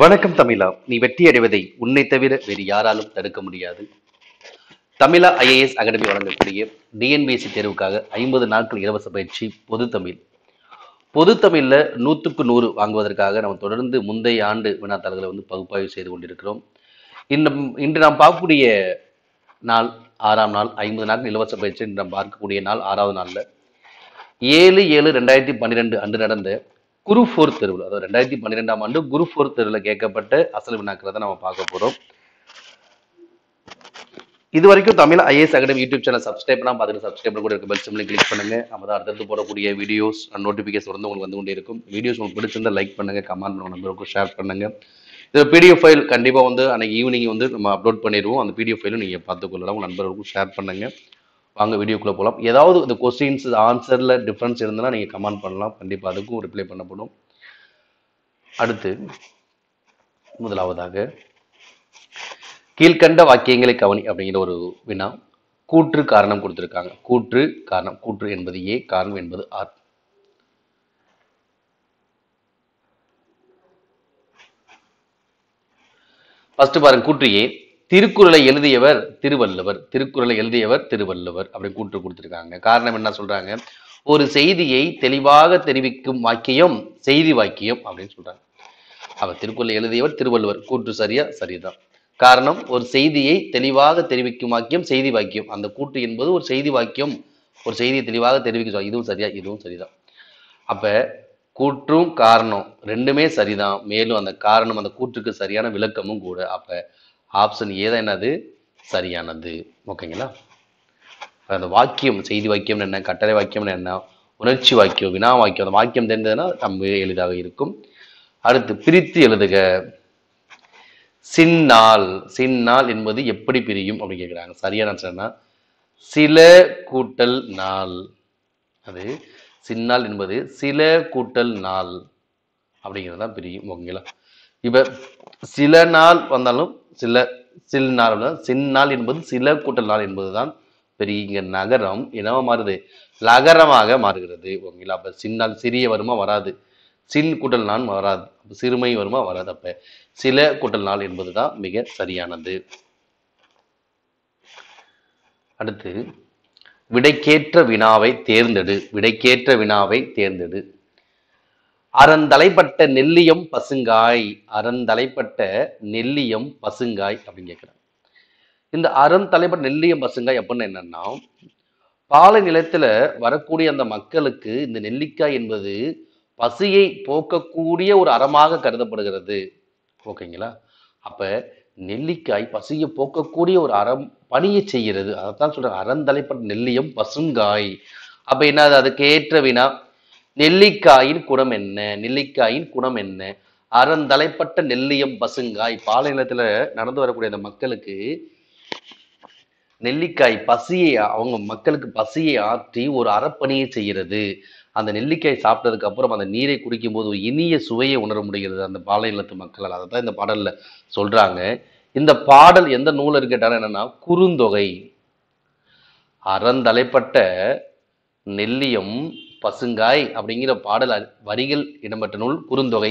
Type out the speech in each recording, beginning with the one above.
வணக்கம் தமிழா. நீ வெற்றி அடைவதை உன்னை தவிர வேறு யாராலும் தடுக்க முடியாது. தமிழா ஐஏஎஸ் அகாடமி வழங்கக்கூடிய டிஎன்பிஎஸ்சி தேர்வுக்காக 50 நாட்கள் இலவச பயிற்சி பொது தமிழ். பொது தமிழ்ல 100க்கு 100 வாங்குவதற்காக நம்ம தொடர்ந்து முந்தைய ஆண்டு வினாத்தாள்களை பகுப்பாய்வு செய்து கொண்டிருக்கிறோம். இன்று நாம் பார்க்கக்கூடிய நாள் 6ஆம் நாள். 50 நாட்கள் இலவச பயிற்சி இன்று நாம் பார்க்கக்கூடிய நாள் 6வது நாள்ல 7/7/2012 அன்று நடந்த குரூப் 4 தேர்வில், அதாவது 2012ஆம் ஆண்டு குரூப் 4 தேர்வில் கேட்கப்பட்ட அசல் வினாக்களை தான் நம்ம பார்க்க போறோம். இது வரைக்கும் Tamil IAS academy YouTube channel subscribe பண்ணாம பார்த்துட்டு சப்ஸ்கிரைப் கூட இருக்க பெல் சிம்பிளை கிளிக் பண்ணுங்க. நம்ம தான் அடுத்தடுத்து போடக்கூடிய வீடியோஸ் நோட்டிஃபிகேஷன் உங்களுக்கு வந்து கொண்டே இருக்கும். வீடியோஸ் உங்களுக்கு பிடிச்சிருந்தா லைக் பண்ணுங்க, கமெண்ட் பண்ணுங்க, நம்பருக்கு ஷேர் பண்ணுங்க. இது பிடிஎஃப் ஃபைல் கண்டிப்பாக அன்னைக்கு ஈவினிங் நம்ம அப்லோட் பண்ணிடுவோம். அந்த பிடிஎஃப் ஃபைலும் நீங்கள் பார்த்துக்கொள்ளலாம். உங்கள் நண்பர்களுக்கும் ஷேர் பண்ணுங்க. வாங்க வீடியோக்குள்ளே போகலாம். ஏதாவது இந்த கொஸ்டின்ஸ் ஆன்சரில் டிஃப்ரென்ஸ் இருந்ததுன்னா நீங்கள் கமெண்ட் பண்ணலாம். கண்டிப்பாக அதுக்கும் ரிப்ளை பண்ணப்படும். அடுத்து முதலாவதாக கீழ்கண்ட வாக்கியங்களை கவனி அப்படிங்கிற ஒரு வினா. கூற்று காரணம் கொடுத்திருக்காங்க. கூற்று காரணம். கூற்று என்பது ஏ, காரணம் என்பது ஆர். ஃபர்ஸ்ட் பாருங்க, கூற்று ஏ. திருக்குறளை எழுதியவர் திருவள்ளுவர். திருக்குறளை எழுதியவர் திருவள்ளுவர் அப்படி கூற்று கொடுத்திருக்காங்க. காரணம் என்ன சொல்றாங்க? ஒரு செய்தியை தெளிவாக தெரிவிக்கும் வாக்கியம் செய்தி வாக்கியம் அப்படின்னு சொல்றாங்க. அவர் திருக்குறளை எழுதியவர் திருவள்ளுவர். கூற்று சரியா? சரிதான். காரணம், ஒரு செய்தியை தெளிவாக தெரிவிக்கும் வாக்கியம் செய்தி வாக்கியம். அந்த கூற்று என்பது ஒரு செய்தி வாக்கியம், ஒரு செய்தியை தெளிவாக தெரிவிக்கும். இதுவும் சரியா? இதுவும் சரிதான். அப்ப கூற்றும் காரணம் ரெண்டுமே சரிதான். மேலும் அந்த காரணம் அந்த கூற்றுக்கு சரியான விளக்கமும் கூட. அப்ப ஆப்ஷன் ஏ தான் என்னது? சரியானது. ஓகேங்களா? அந்த வாக்கியம் செய்தி வாக்கியம் என்ன, கட்டளை வாக்கியம் என்ன, உணர்ச்சி வாக்கியம், வினா வாக்கியம், அந்த வாக்கியம் தெரிந்ததுன்னா ரொம்ப எளிதாக இருக்கும். அடுத்து பிரித்து எழுதுக. சின்னாள். சின்னாள் என்பது எப்படி பிரியும் அப்படின்னு கேட்கிறாங்க. சரியான சொன்னா சில கூட்டல் நாள். அது சின்னாள் என்பது சில கூட்டல் நாள் அப்படிங்கிறது தான் பிரியும். ஓகேங்களா? இப்ப சில நாள் வந்தாலும் சில நாள், சின்னாள் என்பது சில கூட்டல் நாள் என்பதுதான் பெரிய. நகரம் என்னவா மாறுது? லகரமாக மாறுகிறது. ஓகேங்களா? அப்ப சின்னாள் சிறிய வருமா? வராது. சின் கூட்டல் நான் வராது. சிறுமை வருமா? வராது. அப்ப சில கூட்டல் நாள் என்பதுதான் மிக சரியானது. அடுத்து விடைக்கேற்ற வினாவை தேர்ந்தெடு. விடைக்கேற்ற வினாவை தேர்ந்தெடு. அறந்தலைப்பட்ட நெல்லியம் பசுங்காய். அறந்தலைப்பட்ட நெல்லியம் பசுங்காய் அப்படின்னு கேட்கிறாங்க. இந்த அறந்தலைப்பட்ட நெல்லியம் பசுங்காய் அப்படின்னு என்னன்னா, பாலை நிலத்துல வரக்கூடிய அந்த மக்களுக்கு இந்த நெல்லிக்காய் என்பது பசியை போக்கக்கூடிய ஒரு அறமாக கருதப்படுகிறது. ஓகேங்களா? அப்ப நெல்லிக்காய் பசியை போக்கக்கூடிய ஒரு அறம் பணியை செய்கிறது. அதைத்தான் சொல்றாங்க, அறந்தலைப்பட்ட நெல்லியம் பசுங்காய். அப்ப என்னது? அதுக்கு ஏற்ற வினா நெல்லிக்காயின் குணம் என்ன? நெல்லிக்காயின் குணம் என்ன? அறந்தலைப்பட்ட நெல்லியம் பசுங்காய். பாலை நிலத்துல நடந்து வரக்கூடிய அந்த மக்களுக்கு நெல்லிக்காய் பசியை, அவங்க மக்களுக்கு பசியை ஆற்றி ஒரு அறப்பணியை செய்கிறது. அந்த நெல்லிக்காய் சாப்பிட்டதுக்கு அப்புறம் அந்த நீரை குடிக்கும் போது ஒரு இனிய சுவையை உணர முடிகிறது அந்த பாலை நிலத்து மக்களால். அதை தான் இந்த பாடல்ல சொல்றாங்க. இந்த பாடல் எந்த நூல் கேட்டாலும் என்னன்னா, குறுந்தொகை. அறந்தலைப்பட்ட நெல்லியம் பசுங்காய் அப்படிங்கிற பாடல் வரிகள் இடம்பெற்ற நூல் குறுந்தொகை.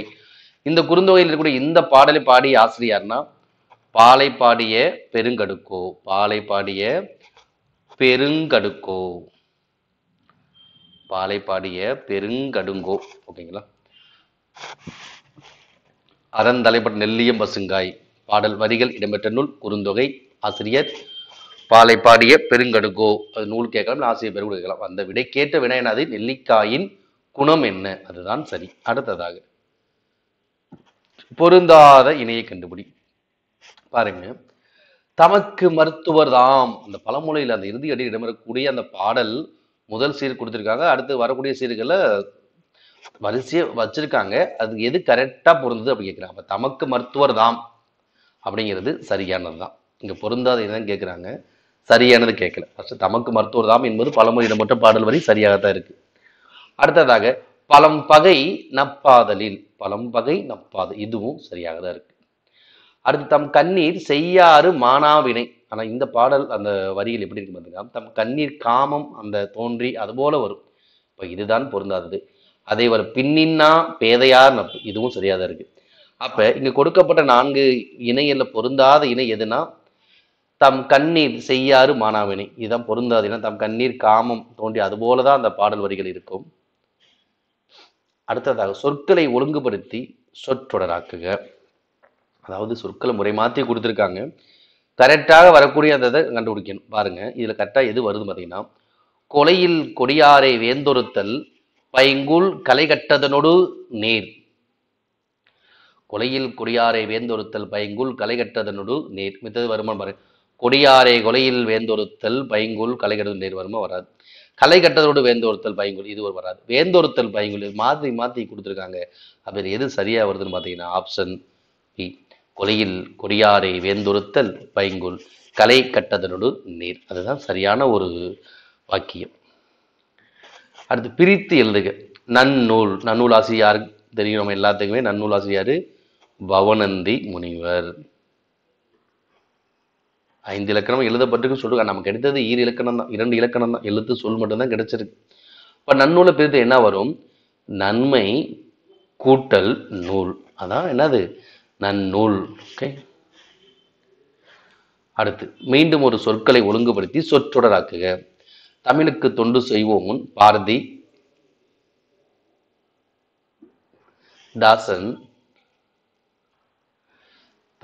இந்த குறுந்தொகையில் இருக்கக்கூடிய இந்த பாடலை பாடிய ஆசிரியர்னா பாலை பாடிய பெருங்கடுக்கோ. பாலை பாடிய பெருங்கடுக்கோ. பாலை பாடிய பெருங்கடுங்கோ. ஓகேங்களா? அறந்தலைப்பட்ட நெல்லியம் பசுங்காய் பாடல் வரிகள் இடம்பெற்ற நூல் குறுந்தொகை. ஆசிரியர் பாலை பாடிய பெருங்கடுங்கோ. அது நூல் கேட்கலாம், ஆசிரியர் பேர் கேட்கலாம். அந்த விடை கேட்ட வினா என்னது? நெல்லிக்காயின் குணம் என்ன? அதுதான் சரி. அடுத்ததாக பொருந்தாத இணையை கண்டுபிடி. பாருங்க, தமக்கு மருத்துவர் தாம். அந்த பழமொழியில் அந்த இறுதி அடி இடம்பெறக்கூடிய அந்த பாடல் முதல் சீர் கொடுத்திருக்காங்க. அடுத்து வரக்கூடிய சீர்களை வரிசையை வச்சிருக்காங்க. அது எது கரெக்டா பொருந்தது அப்படி கேட்கிறாங்க. அப்ப தமக்கு மருத்துவர் தாம் அப்படிங்கிறது சரியானது தான். இங்க பொருந்தாத என்னன்னு கேட்கிறாங்க, சரியானது கேட்கல. ஃபர்ஸ்ட் தமக்கு மருத்துவர் தாம் என்பது பழமொழி இடம்பெற்ற பாடல் வரி சரியாகத்தான் இருக்கு. அடுத்ததாக பழம் பகை நப்பாதலில். பழம் பகை நப்பாதல் இதுவும் சரியாக தான் இருக்கு. அடுத்து தம் கண்ணீர் செய்யாறு மானாவினை. ஆனா இந்த பாடல் அந்த வரியில் எப்படி இருக்கு பார்த்தீங்கன்னா, தம் கண்ணீர் காமம் அந்த தோன்றி அது போல வரும். இப்ப இதுதான் பொருந்தாதது. அதே வரும் பின்னின்னா பேதையார் நட்பு. இதுவும் சரியாக தான் இருக்கு. அப்ப இங்க கொடுக்கப்பட்ட 4 இணையல்ல பொருந்தாத இணை எதுனா தம் கண்ணீர் செய்யாறு மானாவினை. இதுதான் பொருந்தாது. ஏன்னா தம் கண்ணீர் காமம் தோன்றி அது போலதான் அந்த பாடல் வரிகள் இருக்கும். அடுத்ததாக சொற்களை ஒழுங்குபடுத்தி சொற்றொடராக்குக. அதாவது சொற்களை முறை மாற்றி கொடுத்துருக்காங்க. கரெக்டாக வரக்கூடிய அந்த இதை கண்டுபிடிக்கணும். பாருங்க இதுல கரெக்டா எது வருது பார்த்தீங்கன்னா, கொலையில் கொடியாரை வேந்தொருத்தல் பைங்குல் கலை கட்டதனொடு நேர். கொலையில் கொடியாரை வேந்தொருத்தல் பைங்குல் கலை கட்டதனொடு நேர். மித்தது வருமா பாருங்க. கொடியாரை கொலையில் வேந்தொருத்தல் பைங்குல் கலை கட்டது நேர் வருமா? வராது. கலை கட்டதோடு வேந்தொருத்தல் பைங்குல் இது ஒரு வராது. வேந்தொருத்தல் பைங்குல் மாற்றி மாற்றி கொடுத்துருக்காங்க. அப்படி எது சரியா வருதுன்னு பார்த்தீங்கன்னா ஆப்ஷன் பி. கொலையில் கொடியாரை வேந்தொருத்தல் பைங்குல் கலை கட்டதனோடு நீர். அதுதான் சரியான ஒரு வாக்கியம். அடுத்து பிரித்து எழுதுக. நன்னூல். நன்னூல் ஆசிரியர் தெரியும் நம்ம எல்லாத்துக்குமே. நன்னூல் ஆசிரியர் பவனந்தி முனிவர். 5 இலக்கணம் எழுதப்பட்டிருக்கு சொல்லுங்க. நமக்கு எடுத்தது 2 இலக்கணம் தான், 2 இலக்கணம் தான், எழுத்து சொல் மட்டும்தான் கிடைச்சிருக்கு. இப்ப நன்னூலை பிரித்து என்ன வரும்? நன்மை கூட்டல் நூல். அதான் என்னது? நன்னூல். ஓகே. அடுத்து மீண்டும் ஒரு சொற்களை ஒழுங்குபடுத்தி சொற்றொடராக்குக. தமிழுக்கு தொண்டு செய்வோம் பாரதி தாசன்.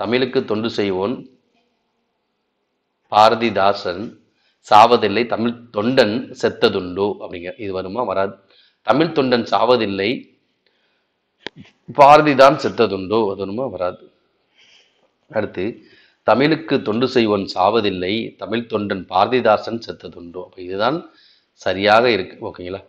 தமிழுக்கு தொண்டு செய்வோன் பாரதிதாசன் சாவதில்லை, தமிழ் தொண்டன் செத்ததுண்டோ அப்படிங்க. இது வருமா? வராது. தமிழ் தொண்டன் சாவதில்லை, பாரதிதான் செத்ததுண்டோ அது வருமா? வராது. அடுத்து தமிழுக்கு தொண்டு செய்வோன் சாவதில்லை, தமிழ் தொண்டன் பாரதிதாசன் செத்ததுண்டோ. அப்ப இதுதான் சரியாக இருக்கு. ஓகேங்களா?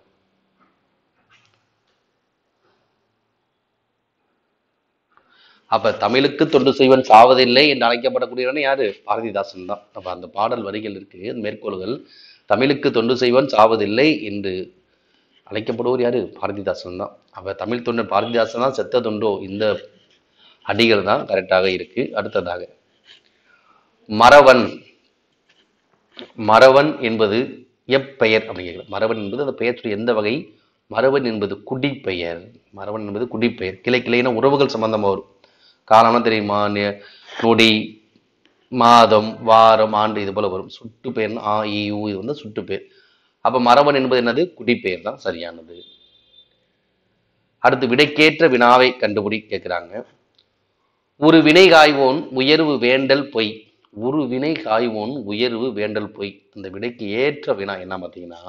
அப்ப தமிழுக்கு தொண்டு செய்வன் சாவதில்லை என்று அழைக்கப்படக்கூடியவன் யாரு? பாரதிதாசன் தான். அப்ப அந்த பாடல் வரிகள் இருக்கு, மேற்கோள்கள். தமிழுக்கு தொண்டு செய்வன் சாவதில்லை என்று அழைக்கப்படுவோர் யாரு? பாரதிதாசன் தான். அப்ப தமிழ் தொண்டன் பாரதிதாசன் தான் செத்ததுண்டோ. இந்த அடிகள் தான் கரெக்டாக இருக்கு. அடுத்ததாக மறவன். மறவன் என்பது எப்பெயர் அப்படிங்கிற. மறவன் என்பது அந்த பெயர் எந்த வகை? மறவன் என்பது குடிப்பெயர். மறவன் என்பது குடிப்பெயர். கிளை கிளைன உறவுகள் சம்பந்தமா வரும். காலம்னா தெரியுமா? நொடி, மாதம், வாரம், ஆண்டு இது போல வரும். சுட்டு பெயர் ஆ இ ஊ இது வந்து சுட்டு பெயர். அப்ப மறவன் என்பது என்னது? குடிப்பெயர் தான் சரியானது. அடுத்து விடைக்கேற்ற வினாவை கண்டுபிடி கேட்கிறாங்க. ஒரு வினை காய்வோன் உயர்வு வேண்டல் பொய். ஒரு வினை காய்வோன் உயர்வு வேண்டல் பொய். அந்த விடைக்கு ஏற்ற வினா என்ன பார்த்தீங்கன்னா,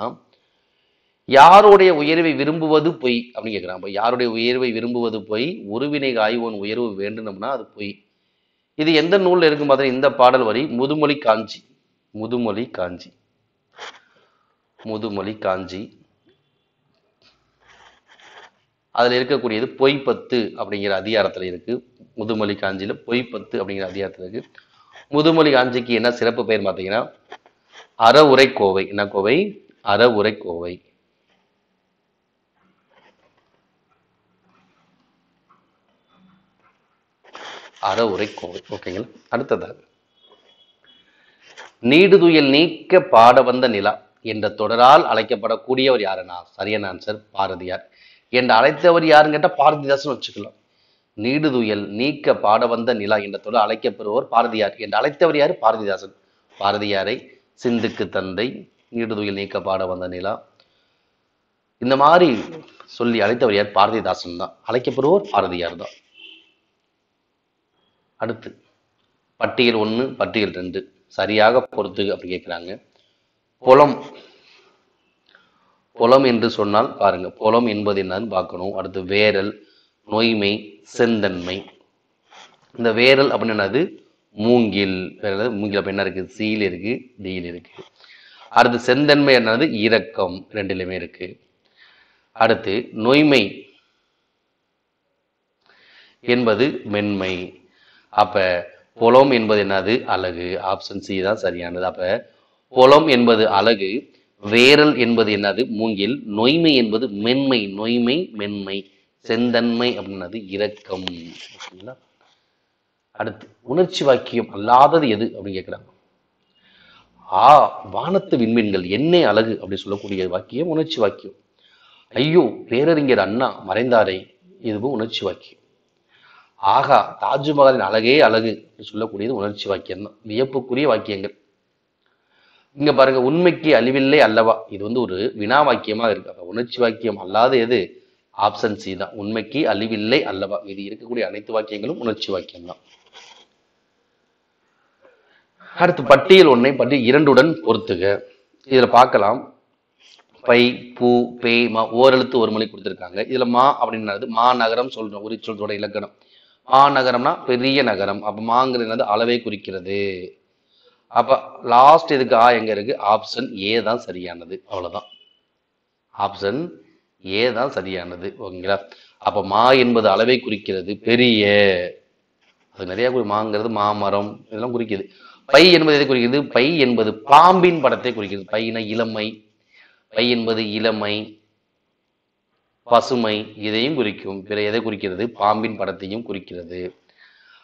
யாருடைய உயர்வை விரும்புவது பொய் அப்படின்னு கேட்கிறாங்க. யாருடைய உயர்வை விரும்புவது பொய், ஒரு வினை காய்வோன் உயர்வு வேண்டணும்னா அது பொய். இது எந்த நூல்ல இருக்கும் பார்த்தீங்கன்னா, இந்த பாடல் வரி முதுமொழி காஞ்சி. முதுமொழி காஞ்சி. முதுமொழி காஞ்சி. அதுல இருக்கக்கூடியது பொய்ப்பத்து அப்படிங்கிற அதிகாரத்துல இருக்கு. முதுமொழி காஞ்சியில பொய்ப்பத்து அப்படிங்கிற அதிகாரத்துல இருக்கு. முதுமொழி காஞ்சிக்கு என்ன சிறப்பு பெயர் பார்த்தீங்கன்னா, அறவுரை கோவை. என்ன கோவை? அறவுரை கோவை. அறவுரை கோவை. ஓகேங்களா? அடுத்ததாக நீடுதுயில் நீக்க பாட வந்த நிலா என்ற தொடரால் அழைக்கப்படக்கூடியவர் யாருன்னா, சரியான ஆன்சர் பாரதியார். என்று அழைத்தவர் யாருன்னு கேட்டா பாரதிதாசன் வச்சுக்கலாம். நீடுதுயல் நீக்க பாட வந்த நிலா என்ற தொடர் அழைக்கப்படுவோர் பாரதியார். என்று அழைத்தவர் யாரு? பாரதிதாசன். பாரதியாரை சிந்துக்கு தந்தை, நீடுதுயில் நீக்க பாட வந்த நிலா, இந்த மாதிரி சொல்லி அழைத்தவர் யார்? பாரதிதாசன் தான். அழைக்கப்படுவோர் பாரதியார் தான். அடுத்து பட்டியல் 1 பட்டியல் 2 சரியாக பொறுத்து அப்படி கேட்கிறாங்க. புலம். புலம் என்று சொன்னால் பாருங்க, புலம் என்பது என்னன்னு பார்க்கணும். அடுத்து வேரல், நொய்மை, செந்தன்மை. இந்த வேரல் அப்படின்னு என்னது? மூங்கில். மூங்கில் அப்ப என்ன இருக்கு? சீல் இருக்கு, தீல் இருக்கு. அடுத்து செந்தன்மை என்னது? இரக்கம், ரெண்டிலுமே இருக்கு. அடுத்து நொய்மை என்பது மென்மை. அப்ப புலம் என்பது என்னது? அழகு. ஆப்ஷன் சி தான் சரியானது. அப்ப புலம் என்பது அழகு, வேரல் என்பது என்னது? மூங்கில், நொய்மை என்பது மென்மை. நொய்மை மென்மை. செந்தன்மை அப்படின்னது இரக்கம். அடுத்து உணர்ச்சி வாக்கியம் அல்லாதது எது அப்படின்னு கேட்கிறாங்க. வானத்து விண்மீன்கள் என்னே அழகு அப்படின்னு சொல்லக்கூடிய வாக்கியம் உணர்ச்சி வாக்கியம். ஐயோ பேரறிஞர் அண்ணா மறைந்தாரை, இதுவும் உணர்ச்சி வாக்கியம். ஆகா, தாஜ்மஹாலின் அழகே அழகு சொல்லக்கூடியது உணர்ச்சி வாக்கியம் தான், வியப்புக்குரிய வாக்கியங்கள். இங்க பாருங்க, உண்மைக்கு அழிவில்லை அல்லவா, இது ஒரு வினா வாக்கியமா இருக்கு. அப்ப உணர்ச்சி வாக்கியம் அல்லாத எது? ஆப்ஷன் சி தான், உண்மைக்கு அழிவில்லை அல்லவா. இது இருக்கக்கூடிய அனைத்து வாக்கியங்களும் உணர்ச்சி வாக்கியம் தான். அடுத்து பட்டியல் ஒன்றை பற்றி இரண்டுடன் பொறுத்துக. இதுல பார்க்கலாம், பை, பூ, பே, மா, ஓரெழுத்து ஒரு மொழி கொடுத்திருக்காங்க. இதுல மா அப்படின்றது மாநகரம் சொல்றோம், உரிச்சொல்றோட இலக்கணம். மாநகரம்னா பெரிய நகரம். அப்ப மாங்கிறது அளவை குறிக்கிறது. அப்ப லாஸ்ட் இதுக்கு ஆ எங்க இருக்கு? ஆப்ஷன் ஏ தான் சரியானது. அவ்வளவுதான், ஆப்ஷன் ஏ தான் சரியானது. ஓகேங்களா? அப்ப மா என்பது அளவை குறிக்கிறது, பெரிய. அது நிறைய மாங்கிறது மாமரம் இதெல்லாம் குறிக்குது. பை என்பது எதை குறிக்கிறது? பை என்பது பாம்பின் படத்தை குறிக்கிறது. பையின இளமை, பை என்பது இளமை, பசுமை, இதையும் குறிக்கும். பிற எதை குறிக்கிறது? பாம்பின் படத்தையும் குறிக்கிறது.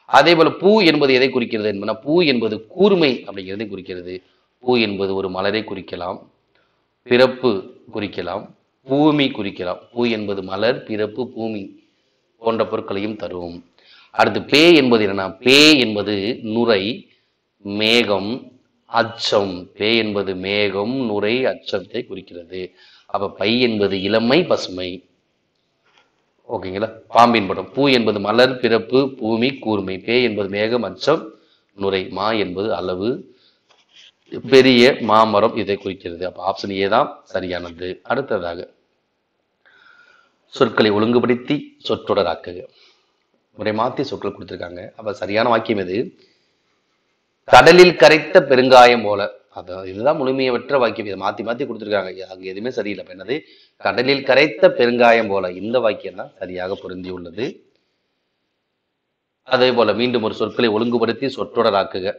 அதே போல பூ என்பது எதை குறிக்கிறது என்பதுனா, பூ என்பது கூர்மை அப்படிங்கிறதை குறிக்கிறது. பூ என்பது ஒரு மலரை குறிக்கலாம், பிறப்பு குறிக்கலாம், பூமி குறிக்கலாம். பூ என்பது மலர், பிறப்பு, பூமி போன்ற பொருட்களையும் தரும். அடுத்து பே என்பது என்னன்னா, பே என்பது நுரை, மேகம், அச்சம். பே என்பது மேகம், நுரை, அச்சத்தை குறிக்கிறது. அப்ப பை என்பது இளமை, பசுமை. ஓகேங்களா? பாம்பின் படம். பூ என்பது மலர், பிறப்பு, பூமி, கூர்மை. பே என்பது மேகம், அச்சம், நுரை. மா என்பது அளவு, பெரிய மாமரம், இதை குறிக்கிறது. அப்ப ஆப்ஷன் ஏ தான் சரியானது. அடுத்ததாக சொற்களை ஒழுங்குபடுத்தி சொற்றொடராக்குக. முறை மாத்தி சொற்கள் கொடுத்திருக்காங்க. அப்ப சரியான வாக்கியம் எது? கடலில் கரைத்த பெருங்காயம் போல. அதான், இதுதான் முழுமையற்ற வாக்கியம். இதை மாத்தி மாத்தி கொடுத்திருக்காங்க, அங்க எதுவுமே சரியில்லை. அப்ப என்னது? கடலில் கரைத்த பெருங்காயம் போல. இந்த வாக்கியம் தான் சரியாக பொருந்தி உள்ளது. அதே போல மீண்டும் ஒரு சொற்களை ஒழுங்குபடுத்தி சொற்றொடராக்குக.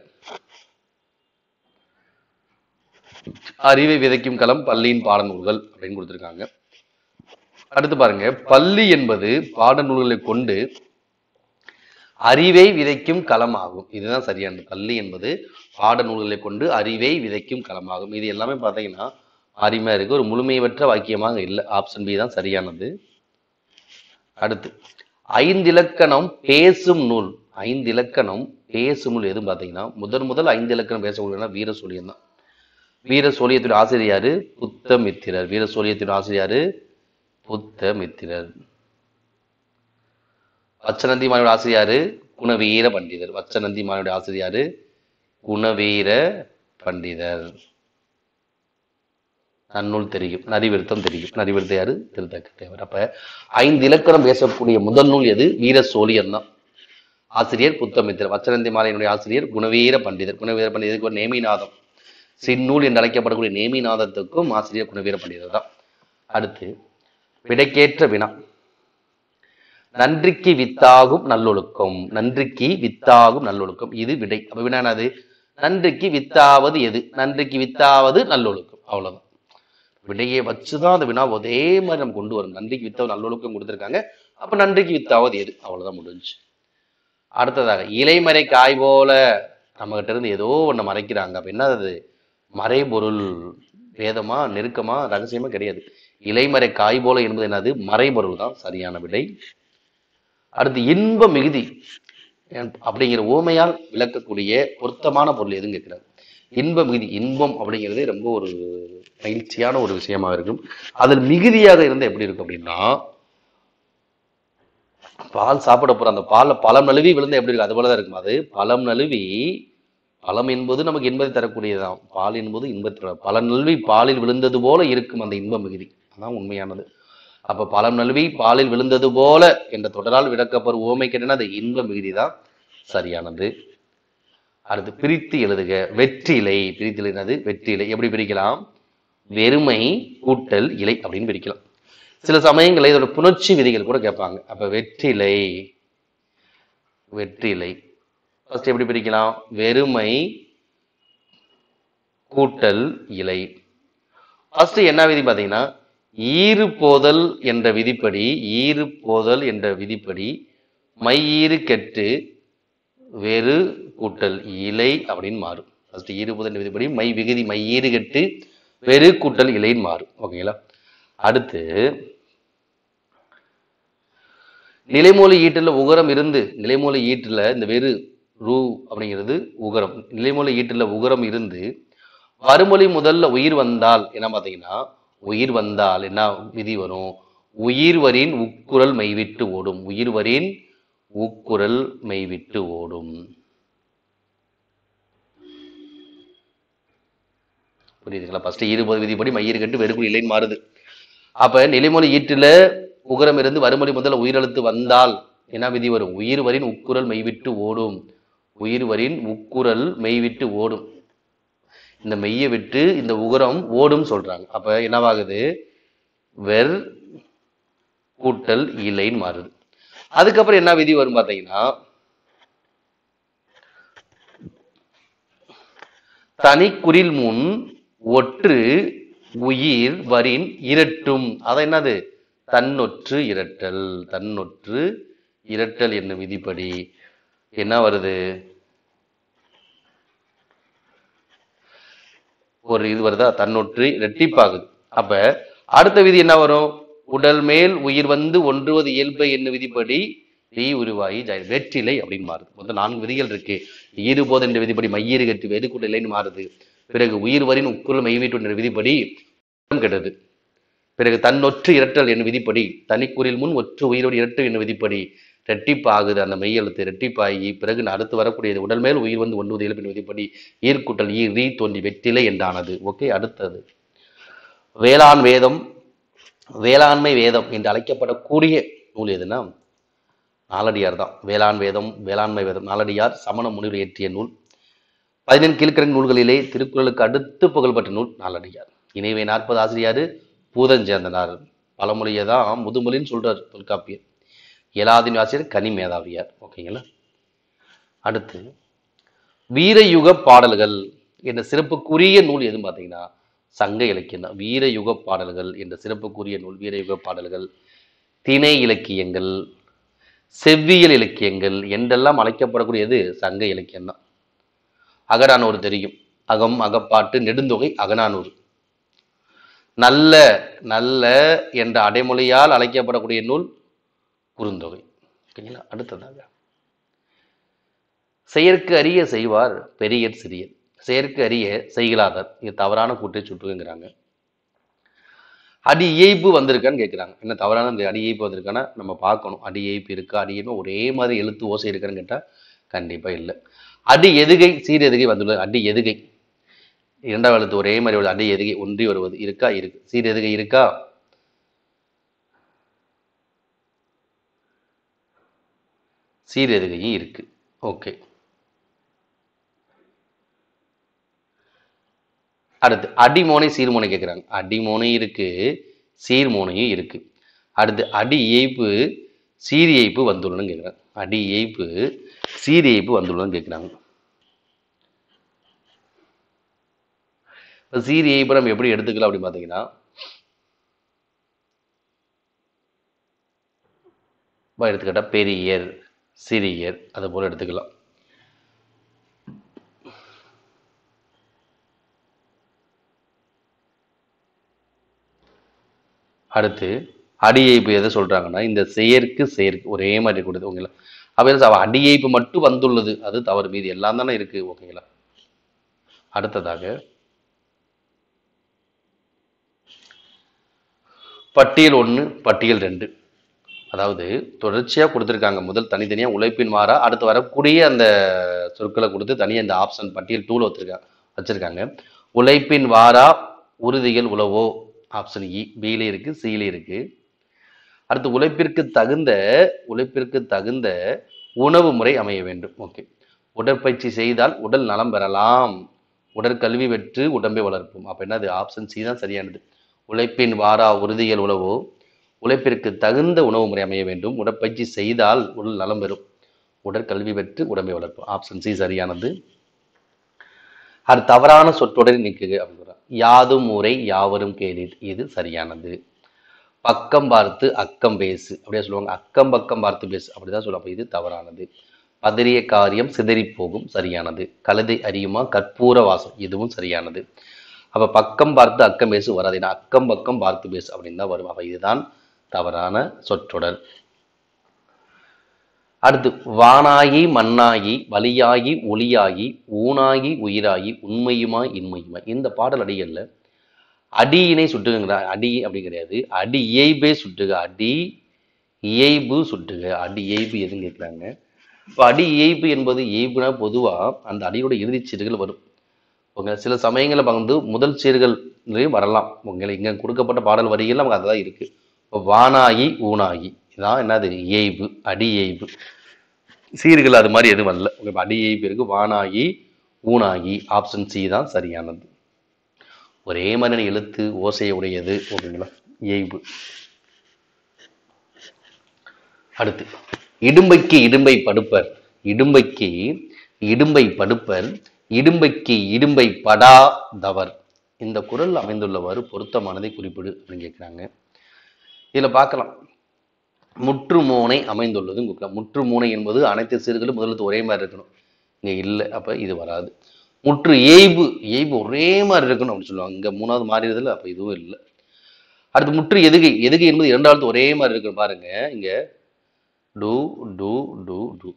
அறிவை விதைக்கும் களம் பள்ளியின் பாடநூல்கள் அப்படின்னு கொடுத்திருக்காங்க. அடுத்து பாருங்க, பள்ளி என்பது பாடநூல்களை கொண்டு அறிவை விதைக்கும் களமாகும். இதுதான் சரியானது. பள்ளி என்பது பாடநூல்களை கொண்டு அறிவை விதைக்கும் களமாகும். இது எல்லாமே பார்த்தீங்கன்னா அருமையா இருக்கு, ஒரு முழுமையற்ற வாக்கியமாக இல்லை. ஆப்ஷன் பி தான் சரியானது. அடுத்து ஐந்திலக்கணம் பேசும் நூல். ஐந்திலக்கணம் பேசும் நூல் எதுவும் பார்த்தீங்கன்னா, முதல் 5 இலக்கணம் பேசக்கூடியனா வீர சோழியம் தான். வீர சோழியத்தின் ஆசிரியர் புத்தமித்திரர். வீர சோழியத்தின் ஆசிரியர் புத்தமித்திரர். வச்சநந்தி மாணவருடைய ஆசிரியர் குணவீர பண்டிதர். வச்சநந்தி மாணவருடைய ஆசிரியர் குணவீர பண்டிதர். நன்னூல் தெரியும், நரிவிருத்தம் தெரியும். நரிவிருத்தம் யாரு? திருத்தக்க தேவர். அப்ப 5 இலக்கணம் பேசக்கூடிய முதல் நூல் எது? வீர சோழியம் தான். ஆசிரியர் புத்தமித்திரர். வச்சநந்தி மாலையினுடைய ஆசிரியர் குணவீர பண்டிதர். குணவீர பண்டிதருக்கு ஒரு நேமிநாதம், சின்னூல் என்று அழைக்கப்படக்கூடிய நேமிநாதத்துக்கும் ஆசிரியர் குணவீர பண்டிதர் தான். அடுத்து விடைக்கேற்ற வினா. நன்றிக்கு வித்தாகும் நல்லொழுக்கம். நன்றிக்கு வித்தாகும் நல்லொழுக்கம், இது விடை. அப்ப வினா என்னது? நன்றிக்கு வித்தாவது எது? நன்றிக்கு வித்தாவது நல்லொழுக்கம். அவ்வளவுதான். விடையை வச்சுதான் அந்த வினா ஒரே மாதிரி நம்ம கொண்டு வரும். நன்றிக்கு வித்தாவது நல்லொழுக்கம் கொடுத்திருக்காங்க, அப்ப நன்றிக்கு வித்தாவது எது? அவ்வளவுதான், முடிஞ்சு. அடுத்ததாக இலைமறை காய் போல. நம்ம கிட்ட இருந்து ஏதோ ஒண்ணு மறைக்கிறாங்க. அப்ப என்னது? மறைபொருள். வேதமா, நெருக்கமா, ரகசியமா கிடையாது. இலைமறை காய் போல என்பது என்னது? மறைபொருள் தான் சரியான விடை. அடுத்து இன்ப மிகுதி அப்படிங்கிற ஊமையால் விளக்கக்கூடிய பொருத்தமான பொருள் எதுன்னு கேட்கிறார். இன்ப மிகுதி. இன்பம் அப்படிங்கிறது ரொம்ப ஒரு மகிழ்ச்சியான ஒரு விஷயமா இருக்கும். அதில் மிகுதியாக இருந்தா எப்படி இருக்கும் அப்படின்னா, பால் சாப்பிட போற அந்த பால்ல பழம் நழுவி விழுந்தா எப்படி இருக்கும்? அது போலதான் இருக்கும். அது பழம் நழுவி, பழம் என்பது நமக்கு இன்பத்தை தரக்கூடியதான், பால் என்பது இன்பத்தை. பழம் நழுவி பாலில் விழுந்தது போல இருக்கும் அந்த இன்ப மிகுதி. அதான் உண்மையானது. அப்ப பழம் நழுவி பாலில் விழுந்தது போல என்ற தொடரால் விளக்கப்படும் ஓமை கேட்டனா அது இன்ப மிகுதி தான் சரியானது. அடுத்து பிரித்து எழுதுக. வெற்றிலை. பிரித்து எழுதினது வெற்றிலை. எப்படி பிரிக்கலாம்? வெறுமை கூட்டல் இலை அப்படின்னு பிரிக்கலாம். சில சமயங்களில் இதோட புணர்ச்சி விதிகள் கூட கேட்பாங்க. அப்ப வெற்றிலை, வெற்றிலை ஃபர்ஸ்ட் எப்படி பிரிக்கலாம்? வெறுமை கூட்டல் இலை. ஃபர்ஸ்ட் என்ன விதி பாத்தீங்கன்னா, ஈறு போதல் என்ற விதிப்படி, ஈறு போதல் என்ற விதிப்படி மையீறு கெட்டு வெறு கூட்டல் இலை அப்படின்னு மாறும். ஃபர்ஸ்ட் ஈறு போதல் விதிப்படி மை விகுதி மையீறு கெட்டு வெறு கூட்டல் இலைன்னு மாறும். ஓகேங்களா? அடுத்து நிலைமொழி ஈட்டுல உகரம் இருந்து நிலைமொழி ஈட்டுல இந்த வெறு ரூ அப்படிங்கிறது உகரம். நிலைமொழி ஈட்டுல உகரம் இருந்து வறுமொழி முதல்ல உயிர் வந்தால் என்ன பார்த்தீங்கன்னா, உயிர் வந்தால் என்ன விதி வரும்? உயிர்வரின் உக்குரல் மெய்விட்டு ஓடும். உயிர்வரின் உக்குரல் மெய்விட்டு ஓடும். புரியுதுங்களா? ஃபர்ஸ்ட் ஈறுபோது விதிப்படி மையீறு கட்டு வெறுக்குள் இல்லைன்னு மாறுது. அப்ப நிலைமொழி ஈட்டுல உகரம் இருந்து வறுமொழி முதல்ல உயிரெழுத்து வந்தால் என்ன விதி வரும்? உயிர்வரின் உக்குரல் மெய்விட்டு ஓடும். உயிர்வரின் உக்குரல் மெய்விட்டு ஓடும். இந்த மெய்யை விட்டு இந்த உகரம் ஓடும் சொல்றாங்க. அப்ப என்னவாகுது? வெர் கூட்டல் இலைன்னு மாறுது. அதுக்கப்புறம் என்ன விதி வரும் பார்த்தீங்கன்னா, தனிக்குறில் முன் ஒற்று உயிர் வரின் இரட்டும். அதான் என்னது? தன்னொற்று இரட்டல். தன்னொற்று இரட்டல் என்னும் விதிப்படி என்ன வருது? ஒரு இது வருதா? தன்னொற்று இரட்டிப்பாகுது. அப்ப அடுத்த விதி என்ன வரும்? உடல் மேல் உயிர் வந்து ஒன்றுவது இயல்பு என்னும் விதிப்படி தீ உருவாகி வெற்றிலை அப்படின்னு மாறுது. மொத்தம் 4 விதிகள் இருக்கு. ஈறுபோது என்ற விதிப்படி மையீறு கட்டு வெறுக்குட்டலைன்னு மாறுது. பிறகு உயிர்வரின் உக்குரல் மெய்வீட்டு என்ற விதிப்படி கெட்டது. பிறகு தன்னொற்று இரட்டல் என்னும் விதிப்படி தனிக்குறில் முன் ஒற்று உயிரோடு இரட்டு என்னும் விதிப்படி ரெட்டிப்பாகுது. அந்த மெய்யெழுத்து ரெட்டிப்பாகி பிறகு அடுத்து வரக்கூடியது உடல் மேல் உயிர் வந்து ஒன்றுவது இயல்பு என்னும் விதிப்படி ஈர்க்குட்டல் ஈ தோன்றி வெற்றிலை என்றானது. ஓகே. அடுத்தது வேளாண் வேதம். வேளாண்மை வேதம் என்று அழைக்கப்படக்கூடிய நூல் எதுனா நாலடியார் தான். வேளாண் வேதம், வேளாண்மை வேதம் நாலடியார் சமண முனிவர் இயற்றிய நூல். 15 கீழ்க்கணக்கு நூல்களிலே திருக்குறளுக்கு அடுத்து புகழ்பெற்ற நூல் நாலடியார். இணைவை 40 ஆசிரியாரு பூதஞ்சேந்தனார். பழமொழியை தான் முதுமொழின்னு சொல்றார் தொல்காப்பியர். ஏழாவது ஆசிரியர் கனி மேதாவியார். ஓகேங்களா? அடுத்து வீரயுக பாடல்கள் என்ற சிறப்புக்குரிய நூல் எதுன்னு பார்த்தீங்கன்னா சங்க இலக்கியம் தான். வீரயுக பாடல்கள் என்ற சிறப்புக்குரிய நூல் வீரயுக பாடல்கள். திணை இலக்கியங்கள், செவ்வியல் இலக்கியங்கள் என்றெல்லாம் அழைக்கப்படக்கூடியது சங்க இலக்கியம் தான். அகநானூறு தெரியும். அகம், அகப்பாட்டு, நெடுந்தொகை, அகநானூறு. நல்ல நல்ல என்ற அடைமொழியால் அழைக்கப்படக்கூடிய நூல் குறுந்தொகை. ஓகேங்களா? அடுத்ததாக செயற்கு அறிய செய்வார் பெரியர் சிறியர். செயற்கு அறிய செய்கலாதார். இது தவறான கூட்டை சுட்டுங்கிறாங்க. அடி இயைப்பு வந்திருக்கான்னு கேட்குறாங்க. என்ன தவறான அடி இயைப்பு வந்திருக்கான்னா நம்ம பார்க்கணும். அடி இயைப்பு இருக்கா? அடி இயைப்பு ஒரே மாதிரி எழுத்து ஓசை இருக்கான்னு கேட்டால் கண்டிப்பாக இல்லை. அடி எதுகை சீர் எதுகை வந்துள்ளது. அடி எதுகை இரண்டாவது எழுத்து ஒரே மாதிரி வருது. அடி எதுகை ஒன்றி வருவது இருக்கா? இருக்கு. சீர் எதுகை இருக்கா? சீர் எதுகையும் இருக்கு. ஓகே. அடுத்து அடிமோனை சீர்மோனை கேட்குறாங்க. அடிமோனை இருக்கு, சீர்மோனையும் இருக்கு. அடுத்து அடி இயைப்பு சீர் இயைப்பு வந்துள்ளன்னு கேட்குறாங்க. அடி இயைப்பு சீர் இயைப்பு வந்துள்ளன்னு கேட்குறாங்க. இப்போ சீர் இயைப்பு நம்ம எப்படி எடுத்துக்கலாம் அப்படின்னு பார்த்தீங்கன்னா எடுத்துக்கிட்டா பெரியர் சிறியர் அது போல எடுத்துக்கலாம். அடுத்து அடியைப்பு எதை சொல்றாங்கன்னா இந்த செயற்கு ஒரே மாதிரி கொடுது. ஓகேங்களா? அப்ப அடியைப்பு மட்டும் வந்துள்ளது அது தவறு. மீது எல்லாம் தானே இருக்கு. ஓகேங்களா? அடுத்ததாக பட்டியல் 1 பட்டியல் 2. அதாவது தொடர்ச்சியா கொடுத்துருக்காங்க. முதல் தனித்தனியா உழைப்பின் வாரா அடுத்து வரக்கூடிய அந்த சொற்களை கொடுத்து தனியாக இந்த ஆப்ஷன் பட்டியல் 2 வச்சிருக்காங்க. உழைப்பின் வாரா உறுதிகள் உழவோ ஆப்ஷன் இ பியிலே இருக்கு, சியிலே இருக்கு. அடுத்து உழைப்பிற்கு தகுந்த உணவு முறை அமைய வேண்டும். ஓகே. உடற்பயிற்சி செய்தால் உடல் நலம் பெறலாம். உடற்கல்வி பெற்று உடம்பை வளர்ப்போம். அப்ப என்னது? ஆப்ஷன் சி தான் சரியானது. உழைப்பின் வாரா உறுதிகள் உழவோ உழைப்பிற்கு தகுந்த உணவு முறை அமைய வேண்டும். உடற்பயிற்சி செய்தால் உடல் நலம் பெறும். உடற்கல்வி பெற்று உடம்பை வளர்ப்போம். ஆப்ஷன் சி சரியானது. அது தவறான சொற்றொடரை நீக்குக அப்படின்னு. யாதும் ஊரை யாவரும் கேளீர். இது சரியானது. பக்கம் பார்த்து அக்கம் பேசு அப்படியே சொல்லுவாங்க. அக்கம் பக்கம் பார்த்து பேசு அப்படிதான் சொல்லுவாங்க. இது தவறானது. பதறிய காரியம் சிதறி போகும். சரியானது. கழுதை அறியுமா கற்பூர வாசம். இதுவும் சரியானது. அப்ப பக்கம் பார்த்து அக்கம் பேசு வராது. ஏன்னா அக்கம் பக்கம் பார்த்து பேசு அப்படின்னு தான் வரும். அப்ப இதுதான் தவறான சொற்றொடர். அடுத்து வானாகி மண்ணாகி வலியாகி ஒளியாகி ஊனாகி உயிராகி உண்மையுமாய் இன்மையுமாய். இந்த பாடல் அடிகள்ல அடியினை சுட்டுகிற அடி அப்படி கிடையாது, அடி இயைபே சுட்டுக, அடி இயைபு சுட்டுக. அடி இயைபு எதுன்னு கேட்குறாங்க. இப்போ அடி இயைபு என்பது இயைபுனா பொதுவா அந்த அடியோட இறுதிச் சீர்கள் வரும். உங்க சில சமயங்களை வந்து முதல் சீர்கள்லையும் வரலாம். உங்களை இங்க கொடுக்கப்பட்ட பாடல் வரிகள் நமக்கு அதுதான் இருக்கு. இப்போ வானாகி ஊனாகி இதான் என்னது இயைபு, அடி இயைபு. சீர்கள் அது மாதிரி எதுவும் வரல. உங்களுக்கு அடி இயைபு இருக்கு, வானாகி ஊனாகி. ஆப்ஷன் சி தான் சரியானது. ஒரே மாதிரி எழுத்து ஓசையை உடையது. ஓகேங்களா, இயைபு. அடுத்து இடும்பைக்கு இடும்பை படுப்பர், இடும்பைக்கு இடும்பை படுப்பர், இடும்பைக்கு இடும்பை படாதவர். இந்த குறள் அமைந்துள்ளவாறு பொருத்தமானதை குறிப்பிடு அப்படின்னு கேட்குறாங்க. இதுல பார்க்கலாம், முற்றுமோனை அமைந்துள்ளது. முற்றுமோனை என்பது அனைத்து சீர்களும் முதலத்து ஒரே மாதிரி இருக்கணும், இங்க இல்லை, அப்ப இது வராது. முற்று இயைபு, இயைபு ஒரே மாதிரி இருக்கணும் அப்படின்னு சொல்லுவாங்க. இங்க மூணாவது மாறிடுதுல, அப்ப இதுவும் இல்லை. அடுத்து முற்று எதுகை, எதுகை என்பது இரண்டாவது ஒரே மாதிரி இருக்கணும். பாருங்க இங்க டு டு டு டு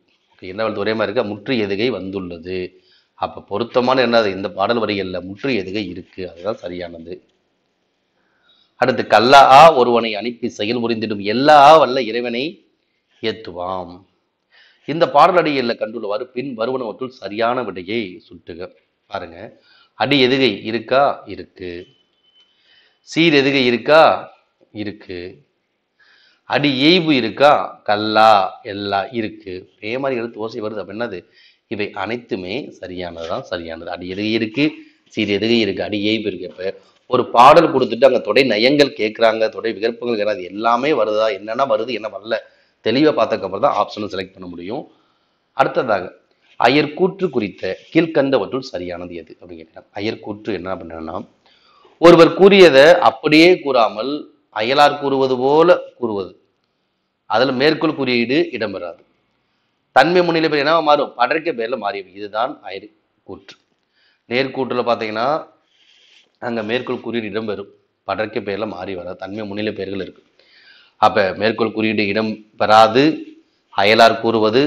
இரண்டாவது ஒரே மாதிரி இருக்கு. முற்று எதுகை வந்துள்ளது. அப்ப பொருத்தமான என்னது இந்த பாடல் வரிகள்ல முற்று எதுகை இருக்கு, அதுதான் சரியானது. அடுத்து கல்லா ஒருவனை அனுப்பி செயல் புரிந்திடும் எல்லா வல்ல இறைவனை ஏத்துவாம். இந்த பாடலடிகளில் கண்டுள்ளவாறு பின் வருவனவற்றுள் சரியான விடையை சுட்டுக. பாருங்க, அடி எதுகை இருக்கா, இருக்கு. சீர் எதுகை இருக்கா, இருக்கு. அடி இயைபு இருக்கா, கல்லா எல்லா இருக்கு. ஒரே மாதிரி எழுத்து ஓசை வருது. அப்ப என்னது, இவை அனைத்துமே சரியானதுதான், சரியானது. அடி எதுகை இருக்கு, சீர் எதுகை இருக்கு, அடி இயைபு இருக்கு. இப்ப ஒரு பாடல் கொடுத்துட்டு அங்க தொடை நயங்கள் கேட்கறாங்க, தொடை விகற்பங்கள் கேட்கறாங்க, எல்லாமே வருதா, என்னென்ன வருது என்ன வரல தெளிவா பார்த்ததுக்கு அப்புறம் தான் ஆப்ஷனை செலக்ட் பண்ண முடியும். அடுத்ததாக அயற்கூற்று குறித்த கீழ்கண்டவற்றுள் சரியானது எது அப்படின்னு கேட்கிறாங்க. அயற்கூற்று என்ன அப்படின்னா, ஒருவர் கூறியதை அப்படியே கூறாமல் அயலார் கூறுவது போல கூறுவது. அதுல மேற்கோள் குறியீடு இடம்பெறாது. தன்மை முன்னிலை பேர் என்ன மாறும், படர்க்க பேர்ல மாறியது. இதுதான் அயற்கூற்று. நேர்கூற்றுல பாத்தீங்கன்னா அங்க மேற்கோள் குறியீடு இடம்பெறும், படர்க்க பெயர்ல மாறி வராது. தன்மை முன்னிலை பெயர்கள் இருக்கு. அப்ப மேற்கோள் குறியீடு இடம் பெறாது, அயலார் கூறுவது,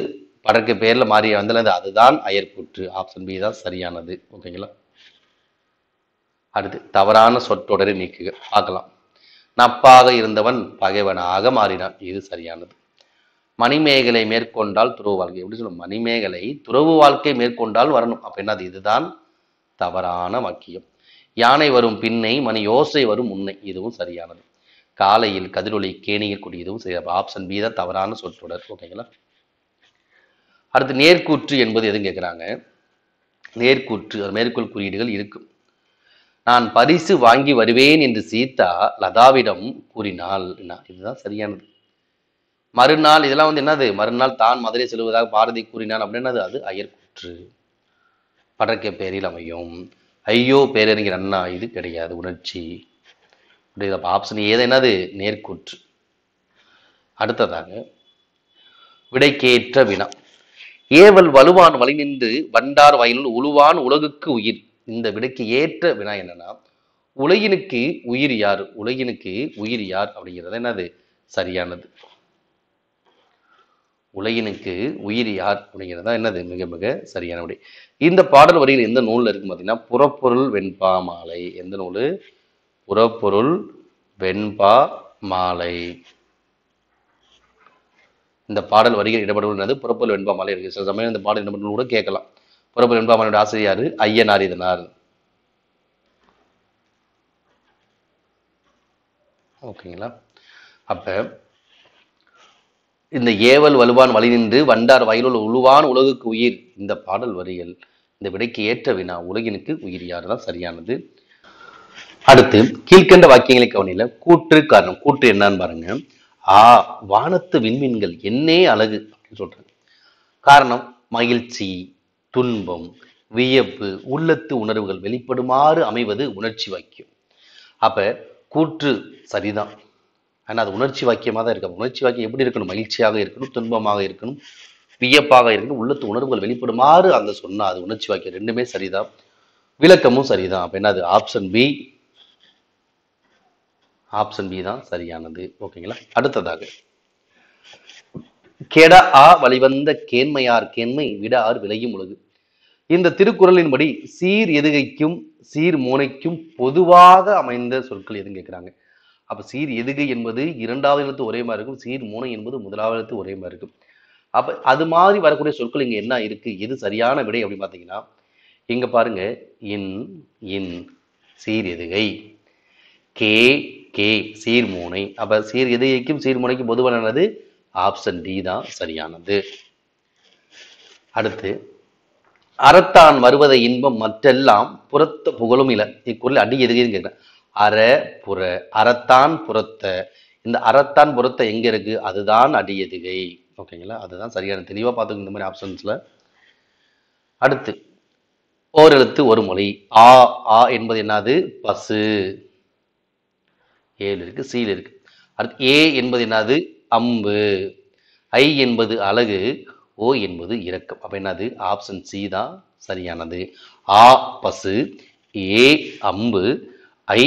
படர்க்க பெயர்ல மாறி வந்தது, அதுதான் அயற்கூற்று. ஆப்ஷன் பி தான் சரியானது. ஓகேங்களா. அடுத்து தவறான சொற்றொடரை நீக்குக. பார்க்கலாம். நட்பாக இருந்தவன் பகைவனாக மாறினான், இது சரியானது. மணிமேகலை மேற்கொண்டால் துறவு வாழ்க்கை, எப்படி சொல்லும், மணிமேகலை துறவு வாழ்க்கை மேற்கொண்டால் வரணும். அப்ப என்னது, இதுதான் தவறான வாக்கியம். யானை வரும் பின்னை மணி யோசை வரும் முன்னை, இதுவும் சரியானது. காலையில் கதிரொலி கேணியில் கூடிய, இதுவும் சரி. ஆப்ஷன் பி தான் தவறான சொற்றொடர். ஓகேங்களா. அடுத்து நேர்கூற்று என்பது எதுன்னு கேட்குறாங்க. நேர்கூற்று மேற்கோள் குறியீடுகள் இருக்கும். நான் பரிசு வாங்கி வருவேன் என்று சீதா லதாவிடம் கூறினாள், இதுதான் சரியானது. மறுநாள் இதெல்லாம் வந்து என்னது, மறுநாள் தான் மதுரை செல்வதாக பாரதி கூறினான் அப்படின்னது, அது அயற்கூற்று, படர்க்க பெயரில் அமையும். ஐயோ பேரறிஞர் அண்ணா, இது கிடையாது, உணர்ச்சி. ஆப்ஷன் ஏது என்னது, நேர்கூற்று. அடுத்ததாக விடைக்கேற்ற வினா. ஏவல் வலுவான் வழி நின்று வண்டார் வயலுள் உழுவான் உலகுக்கு உயிர். இந்த விடைக்கு ஏற்ற வினா என்னன்னா, உலகினுக்கு உயிர் யார், உலகினுக்கு உயிர் யார் அப்படிங்கிறது என்னது சரியானது. உலகினுக்கு உயிர் யார் அப்படிங்கிறதா என்னது மிக மிக சரியான விடை. இந்த பாடல் வரியில் எந்த நூல்ல இருக்கு பார்த்தீங்கன்னா, புறப்பொருள் வெண்பா மாலை. எந்த நூல், புறப்பொருள் வெண்பா மாலை. இந்த பாடல் வரிகள் இடப்பட்டுள்ளது புறப்பொருள் வெண்பா மாலை இருக்கு. சில சமயம் இந்த பாடல் இடப்பட்டு கூட கேட்கலாம். புறப்பொருள் வெண்பா மாலையோட ஆசிரியர் ஐயனார் இதனார். ஓகேங்களா. அப்ப இந்த ஏவல் வலுவான் வழி நின்று வண்டார் வயலுள் உழுவான் உலகுக்கு உயிர், இந்த பாடல் வரிகள் இந்த விடைக்கு ஏற்ற வினா உலகினுக்கு உயிர் யார் தான் சரியானது. அடுத்து கீழ்கண்ட வாக்கியங்களை கவனில கூற்று காரணம். கூற்று என்னன்னு பாருங்க. வானத்து விண்மீன்கள் என்னே அழகு அப்படின்னு சொல்றாங்க. காரணம் மகிழ்ச்சி, துன்பம், வியப்பு, உள்ளத்து உணர்வுகள் வெளிப்படுமாறு அமைவது உணர்ச்சி வாக்கியம். அப்ப கூற்று சரிதான், ஆனா அது உணர்ச்சி வாக்கியமாக தான் இருக்கு. உணர்ச்சி வாக்கியம் எப்படி இருக்கணும், மகிழ்ச்சியாக இருக்கணும், துன்பமாக இருக்கணும், வியப்பாக இருக்கணும், உள்ளத்து உணர்வுகள் வெளிப்படுமாறு அந்த சொன்னா அது உணர்ச்சி வாக்கியம். ரெண்டுமே சரிதான், விளக்கமும் சரிதான். அப்ப என்னது, ஆப்ஷன் பி, ஆப்ஷன் பி தான் சரியானது. ஓகேங்களா. அடுத்ததாக கெட வழிவந்த கேண்மையார் கேண்மை விட விளையும் உலகு. இந்த திருக்குறளின்படி சீர் எதுகைக்கும் சீர் மோனைக்கும் பொதுவாக அமைந்த சொற்கள் எதுன்னு கேட்கிறாங்க. அப்ப சீர் எதுகை என்பது இரண்டாவது எழுத்து ஒரே மாதிரி இருக்கும், சீர் மோனை என்பது முதலாவது எழுத்து ஒரே மாதிரி இருக்கும். அப்ப அது மாதிரி வரக்கூடிய சொற்கள் இங்க என்ன இருக்கு, எது சரியான விடை அப்படின்னு பாத்தீங்கன்னா, இங்க பாருங்க, இன் இன் சீர் எதுகை, கே கே சீர்மூனை. அப்ப சீர் எதுகைக்கும் சீர்மூனைக்கும் பொதுவானது ஆப்ஷன் டி தான் சரியானது. அடுத்து, அறத்தான் வருவதை இன்பம் மற்றெல்லாம் புறத்த புகழும் இல. இக்குறள் அடி எதுகைன்னு கேட்கிறேன். அற புற, அறத்தான் புறத்த. இந்த அறத்தான் புறத்த எங்க இருக்கு, அதுதான் அடி எதுகை. ஓகேங்களா, அதுதான் சரியான. தெளிவா பார்த்துக்கோங்க இந்த மாதிரி ஆப்ஷன்ஸ்ல. அடுத்து, ஓரெழுத்து ஒரு மொழி. ஆ ஆ என்பது என்னது, பசு. ஏழு இருக்கு, சீல் இருக்கு. அடுத்து ஏ என்பது என்னது, அம்பு. ஐ என்பது அழகு, ஓ என்பது இரக்கம். அப்ப என்னது, ஆப்ஷன் சி தான் சரியானது. ஆ பசு, ஏ அம்பு, ஐ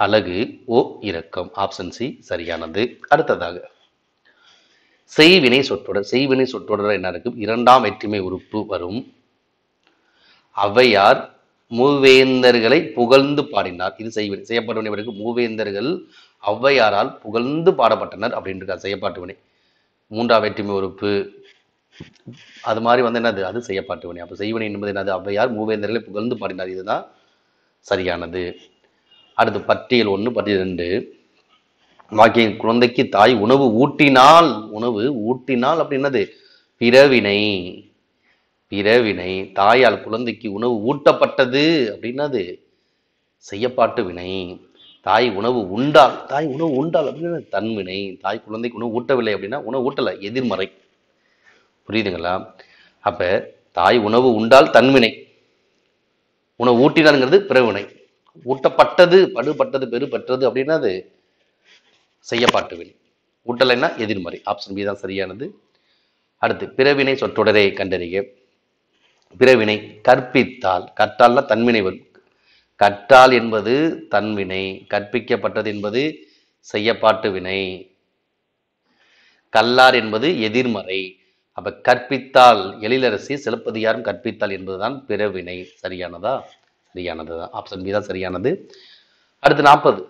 அழகு, ஓ இரக்கம். ஆப்ஷன் சி சரியானது. அடுத்ததாக செய்வினை சொற்றொடர். செய்வினை சொற்றொடர் என்ன இருக்கும், இரண்டாம் வேற்றுமை உறுப்பு வரும். ஔவையார் மூவேந்தர்களை புகழ்ந்து பாடினார். இது செய்வினை. செய்யப்பட்ட வினைக்கு மூவேந்தர்கள் ஔவையாரால் புகழ்ந்து பாடப்பட்டனர் அப்படின்ற செய்யப்பாட்டு வினை. மூன்றாம் வேற்றுமை உறுப்பு அது மாதிரி வந்து என்னது, அது செய்யப்பாட்டு வினை. அப்ப செய்வினை என்பது என்னது, ஔவையார் மூவேந்தர்களை புகழ்ந்து பாடினார். இதுதான் சரியானது. அடுத்து பட்டியல் 1 பட்டியல் 2 வாக்கியம். குழந்தைக்கு தாய் உணவு ஊட்டினால். உணவு ஊட்டினால் அப்படின்னது பிறவினை. பிறவினை. தாயால் குழந்தைக்கு உணவு ஊட்டப்பட்டது அப்படின்னது செய்யப்பாட்டு வினை. தாய் உணவு உண்டால். தாய் உணவு உண்டால் அப்படின்னா தன்வினை. தாய் குழந்தைக்கு உணவு ஊட்டவில்லை அப்படின்னா உணவு ஊட்டலை, எதிர்மறை. புரியுதுங்களா? அப்ப தாய் உணவு உண்டால் தன்வினை, உணவு ஊட்டினாருங்கிறது பிறவினை. ஊட்டப்பட்டது, படுபட்டது, பெறுபட்டது அப்படின்னா அது செய்யப்பாட்டு வினை. ஊட்டலைன்னா எதிர்மறை. ஆப்ஷன் பி தான் சரியானது. அடுத்து, பிறவினை சொற்றொடரை கண்டறிக. பிறவினை கற்பித்தால். கற்றால்னா தன்வினை வரும். கற்றால் என்பது தன்வினை, கற்பிக்கப்பட்டது என்பது செய்யப்பாட்டு வினை. கல்லார் என்பது எதிர்மறை. அப்ப கற்பித்தால் எழிலரசி சிலப்பதிகாரம் கற்பித்தால் என்பதுதான் பிறவினை. சரியானதா? சரியானதுதான். ஆப்ஷன் பி தான் சரியானது. அடுத்து 40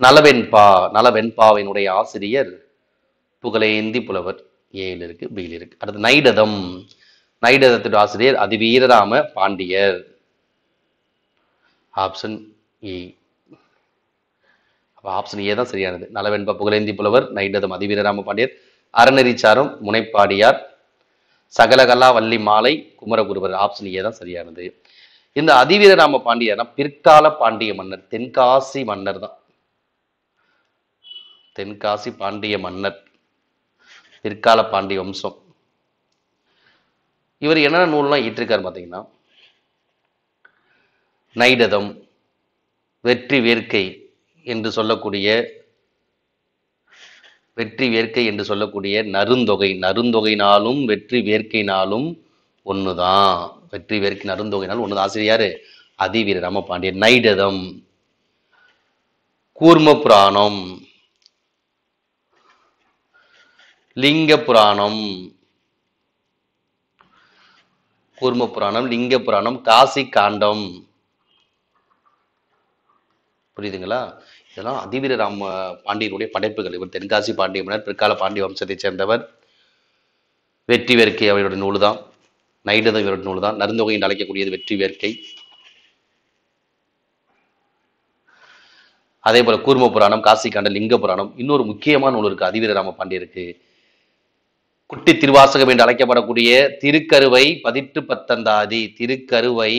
நலவெண்பா. நலவெண்பாவினுடைய ஆசிரியர் புகழேந்தி புலவர். ஏழு இருக்கு, பியில் இருக்கு. அடுத்து நைடதம். நைடதத்தின் ஆசிரியர் அதிவீரராம பாண்டியர். Option A. அப்ப ஆப்ஷன் ஏ தான் சரியானது. நலவெண்பா புகழேந்தி புலவர், நைடதம் அதிவீரராம பாண்டியர், அறநெறிச்சாரம் முனைப்பாடியார், சகலகலா வள்ளி மாலை குமரகுருவர். ஆப்ஷன் ஏ தான் சரியானது. இந்த அதிவீரராம பாண்டியர்னா பிற்கால பாண்டிய மன்னர், தென்காசி மன்னர் தான். தென்காசி பாண்டிய மன்னர், பிற்கால பாண்டிய வம்சம். இவர் என்னென்ன நூல்லாம் ஈட்டிருக்காரு பார்த்தீங்கன்னா, நைடதம், வெற்றி வேர்க்கை என்று சொல்லக்கூடிய நருந்தொகை. நருந்தொகைனாலும் வெற்றி வேர்க்கைனாலும் ஒண்ணுதான். வெற்றி வேர்க்கை நருந்தொகைனாலும் ஒண்ணுதான். ஆசிரியர் அதிவீரராம பாண்டியர். நைடதம், கூர்ம புராணம், லிங்க புராணம், கூர்ம புராணம், லிங்க புராணம், காசி காண்டம். புரியுதுங்களா? இதெல்லாம் அதிவீரராம பாண்டியனுடைய படைப்புகள். இவர் தென்காசி பாண்டிய மன்னர், பிற்கால பாண்டிய வம்சத்தை சேர்ந்தவர். வெற்றி வேர்க்கை அவருடைய நூல் தான். நைடதம் இவருடைய நூல் தான். நருந்தொகை என்று அழைக்கக்கூடியது வெற்றி வேர்க்கை. அதே போல கூர்ம புராணம், காசி காண்டம், லிங்க புராணம். இன்னொரு முக்கியமான நூல் இருக்கு அதிவீரராம பாண்டியருக்கு. குட்டி திருவாசகம் என்று அழைக்கப்படக்கூடிய திருக்கருவை பதிற்று பத்தந்தாதி. திருக்கருவை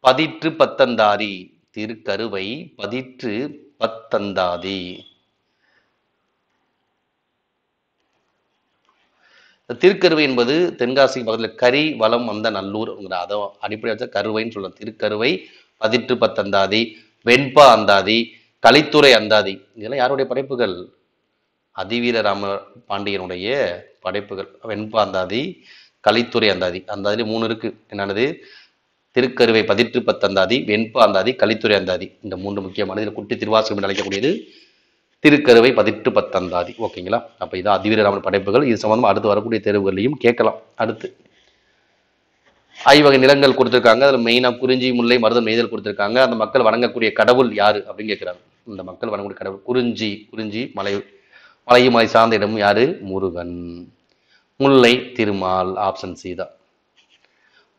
பதிற்று பத்தந்தாதி. திருக்கருவை பதிற்று பத்தந்தாதி. திருக்கருவை என்பது தென்காசி பக்கத்தில் கரி வளம் வந்த நல்லூர். அதை அடிப்படை வச்சா கருவைன்னு சொல்லலாம். திருக்கருவை பதிற்று பத்தந்தாதி, வெண்பா அந்தாதி, கலித்துறை அந்தாதி. இதெல்லாம் யாருடைய படைப்புகள்? அதிவீரராம பாண்டியனுடைய படைப்புகள். வெண்பா அந்தாதி, கலித்துறை அந்தாதி. அந்தாதி 3 இருக்கு. என்னது? திருக்கருவை பதிற்று பத்தந்தாதி, வெண்பா அந்தாதி, கலித்துறை அந்தாதி. இந்த 3 முக்கியமானது. இதில் குட்டி திருவாசகம் என்று அழைக்கக்கூடியது திருக்கருவை பதிட்டு பத்தந்தாதி. ஓகேங்களா? அப்ப இதான் அதிவீரராமன் படைப்புகள். இது சம்பந்தமா அடுத்து வரக்கூடிய தேர்வுகளையும் கேட்கலாம். அடுத்து ஐவகை நிலங்கள் கொடுத்திருக்காங்க. அதுல மெயினா குறிஞ்சி, முல்லை, மருதம், நெய்தல் கொடுத்திருக்காங்க. அந்த மக்கள் வணங்கக்கூடிய கடவுள் யாரு அப்படின்னு கேட்கிறாங்க. இந்த மக்கள் வணங்கக்கூடிய கடவுள் குறிஞ்சி மலை, மலையும் மலை சார்ந்த இடமும் யாரு? முருகன். முல்லை திருமால், ஆப்ஷன் சி தான்.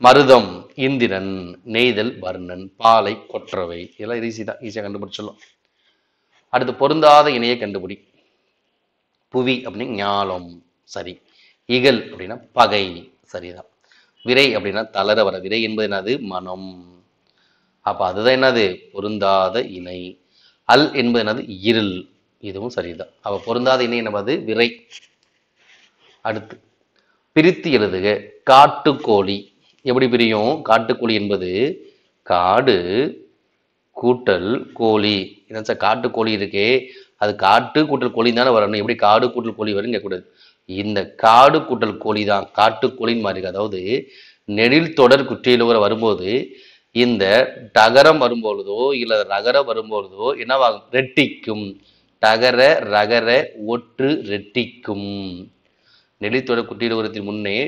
மருதம் இந்திரன், நெய்தல் வர்ணன், பாலை கொற்றவை. இதெல்லாம் ஈஸி தான், ஈஸியாக கண்டுபிடிச்சிடலாம். அடுத்து பொருந்தாத இணையை கண்டுபிடி. புவி அப்படின்னு ஞாலம், சரி. இகல் அப்படின்னா பகை, சரிதான். விரை அப்படின்னா தளர வர, விரை என்பது என்னது? மனம். அப்ப அதுதான் என்னது? பொருந்தாத இணை. அல் என்பது என்னது? இருள், இதுவும் சரிதான். அப்ப பொருந்தாத இணை என்னது? விரை. அடுத்து பிரித்து எழுதுக. காட்டுக்கோழி எப்படி பிரியும்? காட்டுக்கோழி என்பது காடு கூட்டல் கோழி. என்ன சார், காட்டுக்கோழி இருக்கே, அது காட்டு கூட்டல் கோழி தானே வரணும். எப்படி காடு கூட்டல் கோழி வரும்னு கேட்கக்கூடாது. இந்த காடு கூட்டல் கோழி தான் காட்டுக்கோழின்னு மாதிரி இருக்கு. அதாவது நெடில் தொடர் குற்றியலுகிற வரும்போது இந்த டகரம் வரும்பொழுதோ இல்ல ரகரம் வரும்பொழுதோ என்னவாகும்? ரெட்டிக்கும். டகர ரகர ஒற்று ரெட்டிக்கும். நெடில் குற்றியலுகரத்தின் முன்னே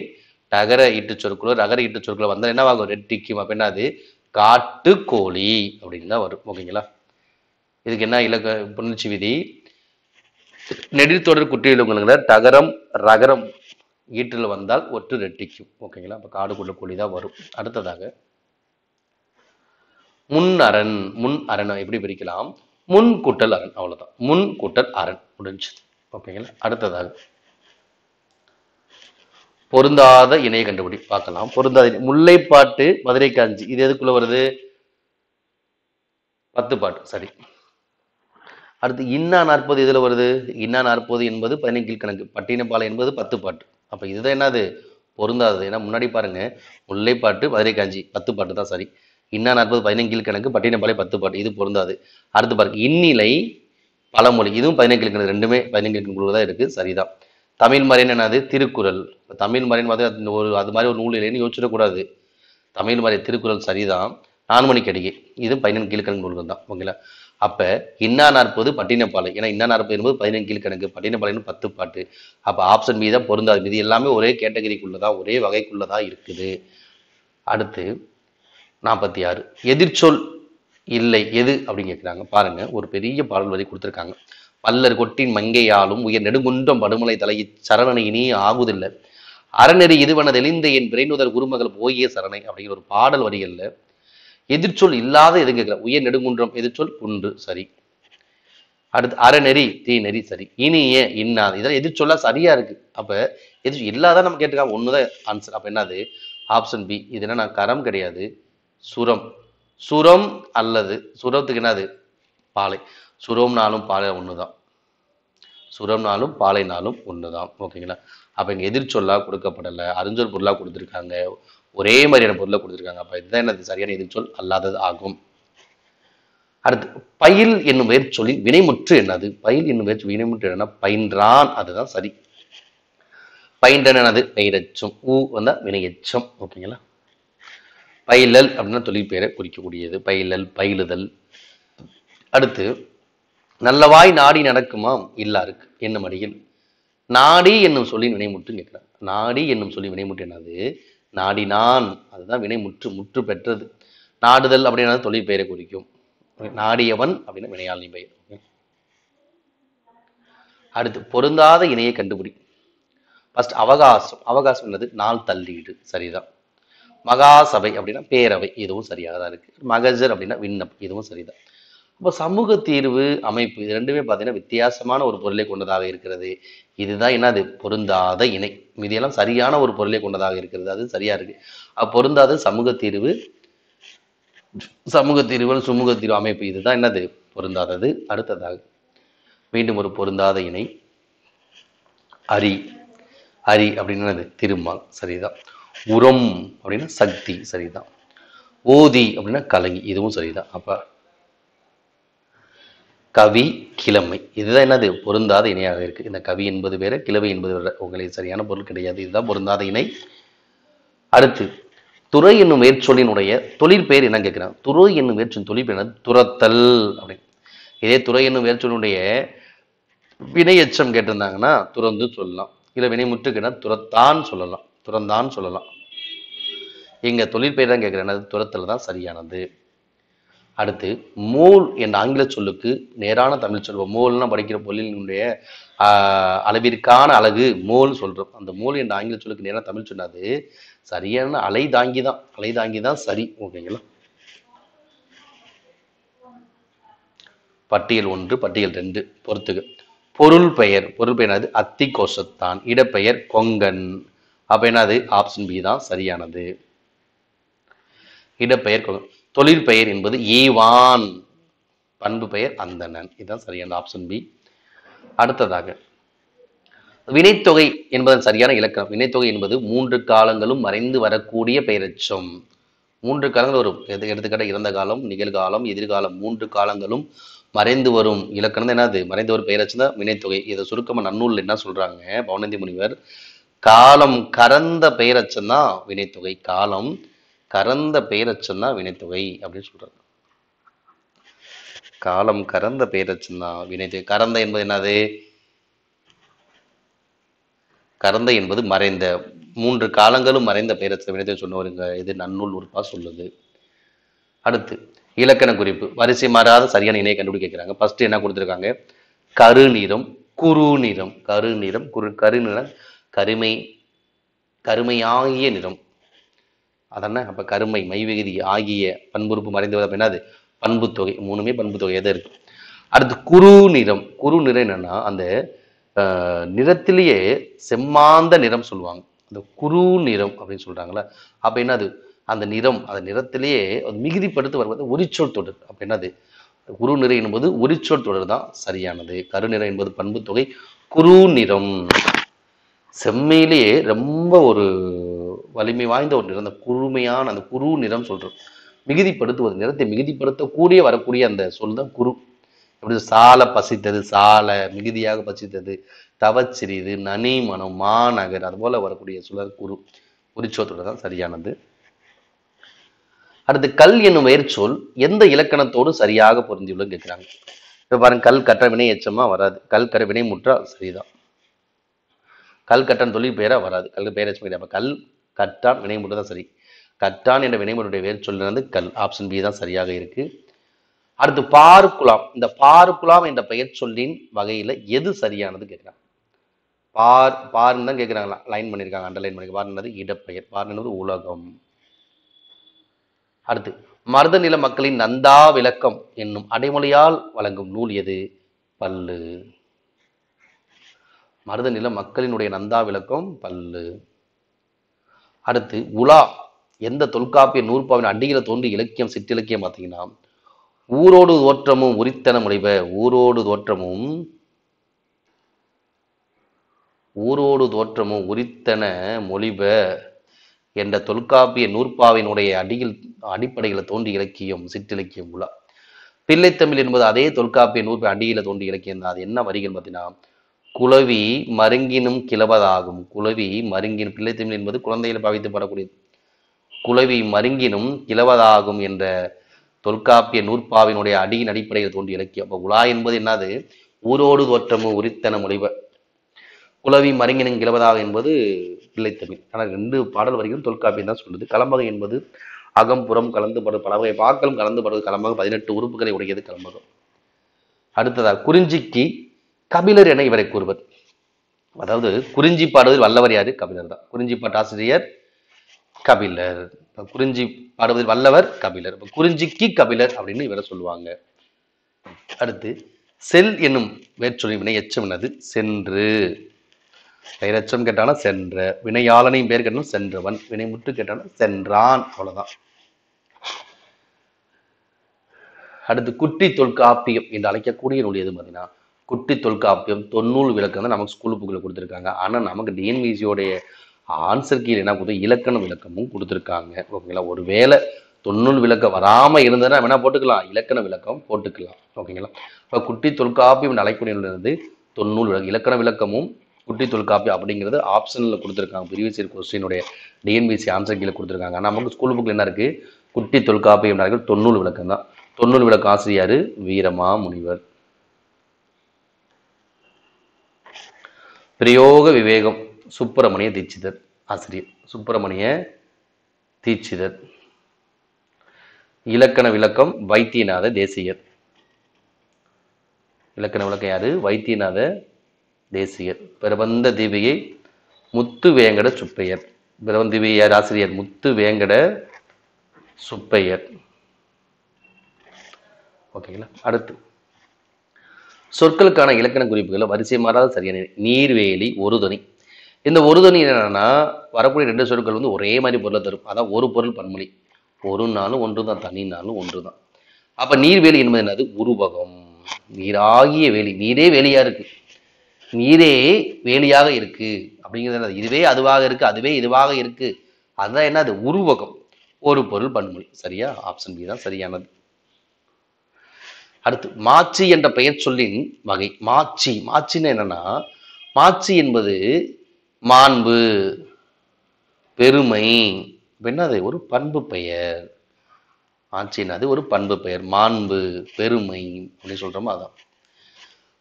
டகர ஈட்டு சொற்களோ ரகர ஈட்டு சொற்களோ வந்தால் என்னவாகும்? ரெட்டிக்கும். அப்ப என்னது? காட்டுக்கோழி அப்படின்னு தான் வரும். ஓகேங்களா? இதுக்கு என்ன இலக்க புணர்ச்சி விதி? நெடில் குற்றியலுங்கிற டகரம் ரகரம் ஈட்டில் வந்தால் ஒற்று ரெட்டிக்கும். ஓகேங்களா? அப்ப காடு கூட்டல் கோழி தான் வரும். அடுத்ததாக முன் அரண். முன் அரணை எப்படி பிரிக்கலாம்? முன் கூட்டல் அரண், அவ்வளவுதான். முன் கூட்டல் அரண் முடிஞ்சது. ஓகேங்களா? அடுத்ததாக பொருந்தாத இணையை கண்டுபிடி பார்க்கலாம். பொருந்தாத இணை. முல்லைப்பாட்டு, மதுரை காஞ்சி, இது எதுக்குள்ள வருது? 10 பாட்டு, சரி. அடுத்து இன்னா 40 இதுல வருது. இன்னா 40 என்பது 15 கீழ்கணக்கு. பட்டினப்பாலை என்பது 10 பாட்டு. அப்ப இதுதான் என்னது? பொருந்தாதது. ஏன்னா முன்னாடி பாருங்க, முல்லைப்பாட்டு, மதுரை காஞ்சி 10 பாட்டு தான், சரி. இன்னா 40 15 கீழ்கணக்கு, பட்டினப்பாலை 10 பாட்டு, இது பொருந்தாது. அடுத்து பாருங்க, இன்னிலை பழமொழி, இதுவும் 15 கீழ்கணக்கு, ரெண்டுமே 15 கீழ்கணக்கு தான் இருக்கு, சரிதான். தமிழ் மறைன்னு என்னது? திருக்குறள். தமிழ் மறைன்னு பார்த்து ஒரு அது மாதிரி ஒரு நூல் இல்லைன்னு யோசிச்சிடக்கூடாது. தமிழ் மறை திருக்குறள் சரிதான். 4 மணி கடிகை, இது 15 கீழ்கணக்கு நூல்கள் தான். ஓகேங்களா? அப்ப இன்னா 40 பட்டினப்பாலை. ஏன்னா இன்னா 40 என்பது 15 கீழ்கணக்கு, பட்டினப்பாலைன்னு 10 பாட்டு. அப்ப ஆப்ஷன் பி தான் பொருந்தாது. இது எல்லாமே ஒரே கேட்டகரிக்குள்ளதா, ஒரே வகைக்குள்ளதா இருக்குது. அடுத்து 46 எதிர்ச்சொல் இல்லை எது அப்படின்னு கேட்கிறாங்க. பாருங்க, ஒரு பெரிய பாடல் வரி கொடுத்திருக்காங்க. பல்லர் கொட்டின் மங்கையாலும் உயர் நெடுங்குன்றம் படுமலை தலையை சரணனை இனி ஆகுதில்லை, அறநெறி இதுவன தெளிந்த என் பிறைநுதல் குருமகள் போயே சரணை அப்படிங்கிற ஒரு பாடல் வரிகள்ல எதிர்ச்சொல் இல்லாத எது கேட்கல. உயர் நெடுங்குன்றம் எதிர்ச்சொல் குன்று, சரி. அடுத்து அறநெறி தீ நெறி, சரி. இனிய இன்னாது, இதெல்லாம் எதிர்ச்சொல்லா சரியா இருக்கு. அப்ப எதிர்ச்சொல் இல்லாத நம்ம கேட்டிருக்காங்க, ஒண்ணுதான் ஆன்சர். அப்ப என்னது? Option B. இது என்ன? கரம் கிடையாது, சுரம். சுரம் அல்லது சுரத்துக்கு என்னது? பாலை. சுரம்னாலும் பாலை ஒண்ணுதான், சுரம்னாலும் பாலைனாலும் ஒண்ணுதான். ஓகேங்களா? அப்ப இங்க எதிர்ச்சொல்லா கொடுக்கப்படலை, அறிஞ்சொல் பொருளா கொடுத்துருக்காங்க, ஒரே மாதிரியான பொருளை கொடுத்துருக்காங்க. அப்ப இதுதான் என்னது? சரியான எதிர்ச்சொல் அல்லாதது ஆகும். அடுத்து பயில் என்னும் வேர்ச்சொல்லின் வினைமுற்று என்னது? பயில் என்னும் வினைமுற்று என்ன? பயின்றான், அதுதான் சரி. பயின்றன் என்னது? பெயரச்சம். ஊ வந்தா வினையச்சம். ஓகேங்களா? பயிலல் அப்படின்னா தொழிற்பெயரை குறிக்கக்கூடியது. பயிலல், பயிலுதல். அடுத்து நல்லவாய் நாடி நடக்குமாம் இல்லாருக்கு என்னும் அடியில். நாடி என்னும் சொல்லி வினைமுற்று கேட்கிறார். நாடி என்னும் சொல்லி வினைமுற்று என்னது? நாடினான், அதுதான் வினைமுற்று, முற்று பெற்றது. நாடுதல் அப்படின்னா தொழிற்பெயரை குறிக்கும். நாடியவன் அப்படின்னா வினையாளி பெயர். அடுத்து பொருந்தாத இணையை கண்டுபிடி. ஃபர்ஸ்ட் அவகாசம். அவகாசம் என்னது? நாள் தள்ளீடு, சரிதான். மகாசபை அப்படின்னா பேரவை, இதுவும் சரியாக தான் இருக்கு. மகஜர் அப்படின்னா விண்ணப்பம், இதுவும் சரிதான். அப்போ சமூக தீர்வு அமைப்பு, இது ரெண்டுமே பார்த்தீங்கன்னா வித்தியாசமான ஒரு பொருளை கொண்டதாக இருக்கிறது. இதுதான் என்னது? பொருந்தாத இணை. மீதியெல்லாம் சரியான ஒரு பொருளை கொண்டதாக இருக்கிறது, அது சரியா இருக்கு. பொருந்தாத சமூக தீர்வு, சமூக தீர்வுகள், சுமூக தீர்வு அமைப்பு, இதுதான் என்னது? பொருந்தாதது. அடுத்ததாக மீண்டும் ஒரு பொருந்தாத இணை அரி. அரி அப்படின்னு திருமால், சரிதான். உரம் அப்படின்னா சக்தி, சரிதான். ஓதி அப்படின்னா கலங்கி, இதுவும் சரிதான். அப்ப கவி கிழமை, இதுதான் என்னது? பொருந்தாத இணையாக இருக்கு. இந்த கவி என்பது வேற, கிழமை என்பது வேற, உங்களுக்கு சரியான பொருள் கிடையாது. இதுதான் பொருந்தாத இணை. அடுத்து துறை என்னும் வேர்ச்சொல்லினுடைய தொழிற்பெயர் என்ன கேட்கிறான். துறை என்னும் வேர்ச்சொல் தொழிற்பெயர் என்னது? துரத்தல் அப்படின்னு. இதே துறை என்னும் வேர்ச்சொல்லினுடைய வினை எச்சம் கேட்டிருந்தாங்கன்னா துறந்து சொல்லலாம். இல்ல வினைமுற்று கேட்டா துறத்தான் சொல்லலாம், துறந்தான் சொல்லலாம். இங்க தொழிற்பெயர் தான் கேட்கிறேன், துரத்தல் தான் சரியானது. அடுத்து மோல் என்ற ஆங்கில சொல்லுக்கு நேரான தமிழ் சொல்வோம். மோல்னா படிக்கிற பொருளினுடைய அளவிற்கான அழகு மோல் சொல்றோம். அந்த மோல் என்ற ஆங்கில சொல்லுக்கு நேரான தமிழ் சொன்னாது சரியான அலை தாங்கி தான் சரி. ஓகேங்களா? பட்டியல் 1 பட்டியல் 2 பொறுத்துக. பொருள் பெயர் என்னது? அத்தி கோஷத்தான். இடப்பெயர் கொங்கன். அப்ப என்னது? ஆப்ஷன் பி தான் சரியானது. இடப்பெயர் கொங்கன். தொழிற்பெயர் என்பது ஈவான். பண்பு பெயர் அந்தணன். இதுதான் சரியான ஆப்ஷன் பி. அடுத்ததாக வினைத்தொகை என்பதன் சரியான இலக்கணம். வினைத்தொகை என்பது 3 காலங்களும் மறைந்து வரக்கூடிய பெயரெச்சம். 3 காலங்கள் வரும். எடுத்துக்காட்ட இறந்த காலம், நிகழ்காலம், எதிர்காலம் 3 காலங்களும் மறைந்து வரும் இலக்கணம் தான் என்னது? மறைந்து வரும் பெயரெச்சம் தான் வினைத்தொகை. இதை சுருக்கமா நன்னூல் என்ன சொல்றாங்க பவுனந்தி முனிவர்? காலம் கறந்த பெயரெச்சம் தான் வினைத்தொகை. காலம் கறந்த பெயரெச்சம் தான் வினைத்தொகை அப்படின்னு சொல்றாங்க. காலம் கறந்த பெயரெச்சம் தான் வினைத்தொகை. கறந்த என்பது என்னது? கறந்த என்பது மறைந்த, 3 காலங்களும் மறைந்த பெயரச்ச வினைத்தொகை சொன்னவருங்க. இது நன்னூல் உறுப்பா சொல்லுது. அடுத்து இலக்கண குறிப்பு. வரிசை மாறாத சரியான இணையை கண்டுபிடி கேட்கிறாங்க. ஃபர்ஸ்ட் என்ன கொடுத்துருக்காங்க? கருநிறம், குறுநிறம். கருநிறம், கருநிறம் கருமையாகிய நிறம். அதென்ன? அப்ப கருமை மைவிகுதி ஆகிய பண்புறுப்பு மறைந்து அப்படின்னா அது பண்பு தொகை. 3மே பண்பு தொகை எது இருக்கு. அடுத்து குறுநிறம். குறுநிறம் என்னன்னா அந்த நிறத்திலேயே செம்மாந்த நிறம் சொல்லுவாங்க. அந்த குறு நிறம் அப்படின்னு சொல்றாங்களா? அப்ப என்னது? அந்த நிறம், அந்த நிறத்திலேயே மிகுதிப்படுத்தி வருவது உரிச்சொல் தொடர். அப்ப என்னது? குறு நிறம் என்பது உரிச்சொல் தொடர் தான் சரியானது. கருநிறம் என்பது பண்பு தொகை. குறு நிறம் செம்மையிலேயே ரொம்ப ஒரு வலிமை வாய்ந்த ஒரு நிறம். அந்த குறுமையான அந்த குறு நிறம் சொல்றோம். மிகுதிப்படுத்துவது, நிறத்தை மிகுதிப்படுத்தக்கூடிய வரக்கூடிய அந்த சொல் தான் குறு. எப்படி? சால பசித்தது, சால மிகுதியாக பசித்தது, தவச்சிறிது, நனி மனம், மாநகர், அது போல வரக்கூடிய சுழற் குறு. உரிச்சோத்தோட தான் சரியானது. அடுத்து கல் என்னும் வேர்ச்சொல் எந்த இலக்கணத்தோடு சரியாக பொருந்தியுள்ளது கேட்கிறாங்க. இப்ப பாருங்க, கல் கற்ற வினை எச்சமா வராது. கல் கற்ற வினை முற்றா சரிதான். கல் கட்டன் தொழில் பெயரா வராது. கல் பெயர் எச்சம் கிடையாது. கல் கட்டான் வினை முற்று தான் சரி. கட்டான் என்ற வினைமுறையுடைய வேர்ச்சொல் கல். ஆப்ஷன் பி தான் சரியாக இருக்கு. அடுத்து பார்க்குலாம். இந்த பார்க்குலாம் என்ற பெயர் சொல்லின் வகையில எது சரியானது கேட்கிறாங்க. பார்ன்னு தான் கேட்கிறாங்களா? லைன் பண்ணியிருக்காங்க, அண்டர்லைன் பண்ணி. பார்னது இடப்பெயர். பார்னது உலகம். அடுத்து மருத நில மக்களின் நந்தா விளக்கம் என்னும் அடைமொழியால் வழங்கும் நூல் எது? பல்லு. மருத நில மக்களினுடைய நந்தா விளக்கம் பல்லு. அடுத்து உலா எந்த தொல்காப்பிய நூற்பாவின் அடியில தோன்றி இலக்கியம் சிற்றிலக்கியம் பார்த்தீங்கன்னா ஊரோடு தோற்றமும் உரித்தன மொழிப. ஊரோடு தோற்றமும் உரித்தன மொழிப என்ற தொல்காப்பிய நூற்பாவினுடைய அடிப்படையில தோன்றி இலக்கியம் சிற்றிலக்கியம் உலா. பிள்ளைத்தமிழ் என்பது அதே தொல்காப்பிய நூற்பு அடியில தோன்றி இலக்கியம் தான். அது என்ன வரிகள் பார்த்தீங்கன்னா குளவி மருங்கினும் கிளவதாகும். குளவி மருங்கினும், பிள்ளைத்தமிழ் என்பது குழந்தைகளை பாவித்து பாடக்கூடியது. குளவி மருங்கினும் கிளவதாகும் என்ற தொல்காப்பிய நூற்பாவினுடைய அடியின் அடிப்படையில் தோன்றிய இலக்கியம். அப்போ உலா என்பது என்னது? ஊரோடு தோற்றமும் உரித்தன மொழிப. குளவி மருங்கினும் கிளவதாக என்பது பிள்ளைத்தமிழ். ஆனால் 2 பாடல் வரிகளும் தொல்காப்பியம் தான் சொல்லுது. கலம்பகம் என்பது அகம்புறம் கலந்து படுவது, பல வகை பாக்களும் கலந்து படுவது கலம்பகம். 18 உறுப்புகளை உடையது கலம்பகம். அடுத்ததாக குறிஞ்சிக்கு கபிலர் என இவரை கூறுவர். அதாவது குறிஞ்சி பாடுவதில் வல்லவர் யாரு? கபிலர் தான். குறிஞ்சி பாட்டாசிரியர் கபிலர். குறிஞ்சி பாடுவதில் வல்லவர் கபிலர். குறிஞ்சிக்கு கபிலர் அப்படின்னு இவரை சொல்லுவாங்க. அடுத்து செல் என்னும் வேர்ச்சொல்லின் வினை எச்சம் என்னது? சென்று. பெயரெச்சம் கேட்டானா சென்ற. வினையாளனையும் பேர் கேட்டாலும் சென்றவன். வினை முற்று கேட்டானா சென்றான். அவ்வளவுதான். அடுத்து குட்டி தொல்காப்பியம் என்று அழைக்கக்கூடிய நூல் எது பார்த்தீங்கன்னா குட்டி தொல்காப்பியம். தொன்னூல் விளக்கம் தான் நமக்கு ஸ்கூல் புக்கில் கொடுத்துருக்காங்க. ஆனால் நமக்கு டிஎன்பிசியோடைய ஆன்சர் கீழே என்ன கொடுத்து இலக்கணம் விளக்கமும் கொடுத்துருக்காங்க. ஓகேங்களா? ஒரு வேளை தொன்னூல் விளக்கம் வராமல் இருந்ததுன்னா வேணா போட்டுக்கலாம், இலக்கண விளக்கம் போட்டுக்கலாம். ஓகேங்களா? இப்போ குட்டி தொல்காப்பியம் அழைக்கக்கூடிய நூல் தொன்னூல் விளக்கம். இலக்கண விளக்கமும் குட்டி தொல்காப்பியம் அப்படிங்கிறது ஆப்ஷனில் கொடுத்துருக்காங்க. ப்ரீவியஸ் இயர் கொஸ்டினுடைய டிஎன்பிசி ஆன்சர் கீழே கொடுத்துருக்காங்க. ஆனால் நமக்கு ஸ்கூல் புக்கில் என்ன இருக்குது? குட்டி தொல்காப்பியம் தொன்னூல் விளக்கம் தான். தொன்னூல் விளக்க ஆசிரியர் வீரமா முனிவர். பிரயோக விவேகம் சுப்பிரமணிய தீட்சிதர் ஆசிரியர். சுப்பிரமணிய தீட்சிதர். இலக்கண விளக்கம் வைத்தியநாத தேசிகர். இலக்கண விளக்கம் யாரு? வைத்தியநாத தேசிகர். பிரபந்த தீபிகை முத்து வேங்கட சுப்பையர். பிரபந்த தீபிகை யார் ஆசிரியர்? முத்து வேங்கட சுப்பையர். ஓகேங்களா? அடுத்து சொற்களுக்கான இலக்கண குறிப்புகளை வரிசை மாறாத சரியான நீர்வேலி ஒரு துணி. இந்த ஒரு துணி என்னன்னா வரக்கூடிய ரெண்டு சொற்கள் வந்து ஒரே மாதிரி பொருளை தரும். அதான் ஒரு பொருள் பன்மொழி. ஒரு நாளும் ஒன்று தான், தனினாலும் ஒன்று தான். அப்ப நீர்வேலி என்பது என்னது? உருவகம். நீராகிய வேலி. நீரே வேலியா இருக்கு, நீரே வேலியாக இருக்கு அப்படிங்கிறது. இதுவே அதுவாக இருக்கு, அதுவே இதுவாக இருக்கு. அதுதான் என்னது? உருவகம். ஒரு பொருள் பன்மொழி. சரியா? ஆப்ஷன் பி தான் சரியானது. அடுத்து மாச்சி என்ற பெயர் சொல்லின் வகை. மாச்சி. மாச்சின்னு என்னன்னா, மாச்சி என்பது மாண்பு, பெருமை. என்னது? ஒரு பண்பு பெயர். மாச்சின்னு ஒரு பண்பு பெயர். மாண்பு, பெருமை அப்படின்னு சொல்றோமோ அதான்.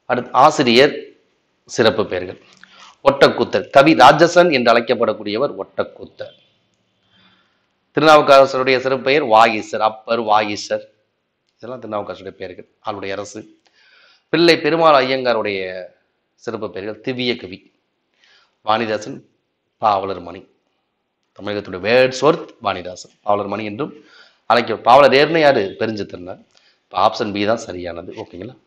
அடுத்து ஆசிரியர் சிறப்பு பெயர்கள். ஒட்டக்கூத்தர். கவி ராஜசன் என்று அழைக்கப்படக்கூடியவர் ஒட்டக்கூத்தர். திருநாவுக்கரசருடைய சிறப்பு பெயர் வாகீசர். அப்பர், வாகீசர், இதெல்லாம் திருநாவுக்கரசருடைய பெயர்கள். அவருடைய அரசு. பிள்ளை பெருமாள் ஐயங்காருடைய சிறப்பு பெயர்கள் திவ்ய கவி. வாணிதாசன் பாவலர் மணி. தமிழகத்துடைய வேர்ட்ஸ்வொர்த் வாணிதாசன் பாவலர் மணி என்றும் அழைக்க. பாவலர் ஏர்னு யாரு? பெருஞ்சித்திரனார். ஆப்ஷன் பி தான் சரியானது. ஓகேங்களா?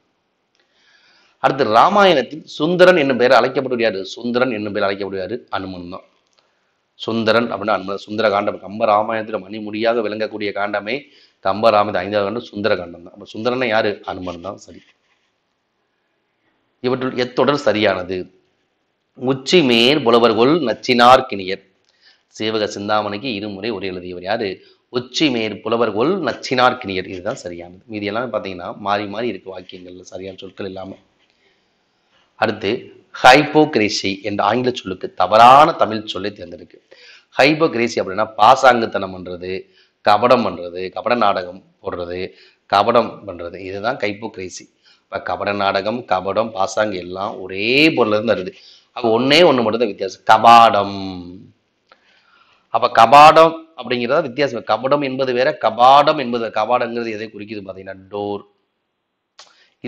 அடுத்து ராமாயணத்தில் சுந்தரன் என்னும் பெயர் அழைக்கப்படுவது யாரு? சுந்தரன் என்னும் பெயர் அழைக்கப்படுவாரு அனுமன் தான். சுந்தரன் அப்படின்னா அனுமன். சுந்தர காண்டம். கம்ப ராமாயணத்துல மணி முடியாக விளங்கக்கூடிய காண்டமே கம்ப ராமாயணம் 5வது காண்டம் சுந்தர காண்டம் தான். அப்ப சுந்தரனை யாரு? அனுமன் தான். சரி. இவற்றுள் எத்தொடர் சரியானது? உச்சி மேல் புலவர்கொள் நச்சினார் கிணியர். சீவக சிந்தாமணிக்கு இருமுறை உரை எழுதியவர் யாரு? உச்சி மேல் புலவர்கொள் நச்சினார் கிணியர். இதுதான் சரியானது. மீதி எல்லாம் பாத்தீங்கன்னா மாறி மாறி இருக்கு வாக்கியங்கள்ல, சரியான சொற்கள் இல்லாம. அடுத்து ஹைப்போகிரேசி என்ற ஆங்கில சொல்லுக்கு தவறான தமிழ் சொல்லை தேர்ந்தெடுக்கு. ஹைப்போகிரேசி அப்படின்னா பாசாங்குத்தனம் பண்றது, கபடம் பண்றது, கபட நாடகம் போடுறது, கபடம் பண்றது. இதுதான் ஹைப்போகிரேசி. இப்ப கபட நாடகம், கபடம், பாசாங்கு எல்லாம் ஒரே பொருள்ல இருந்து வருது. அப்ப ஒன்னே ஒண்ணு மட்டும் தான் வித்தியாசம். கபாடம். அப்ப கபாடம் அப்படிங்கிறத வித்தியாசம். கபடம் என்பது வேற, கபாடம் என்பது. கபாடங்கிறது எதை குறிக்குது பாத்தீங்கன்னா டோர்.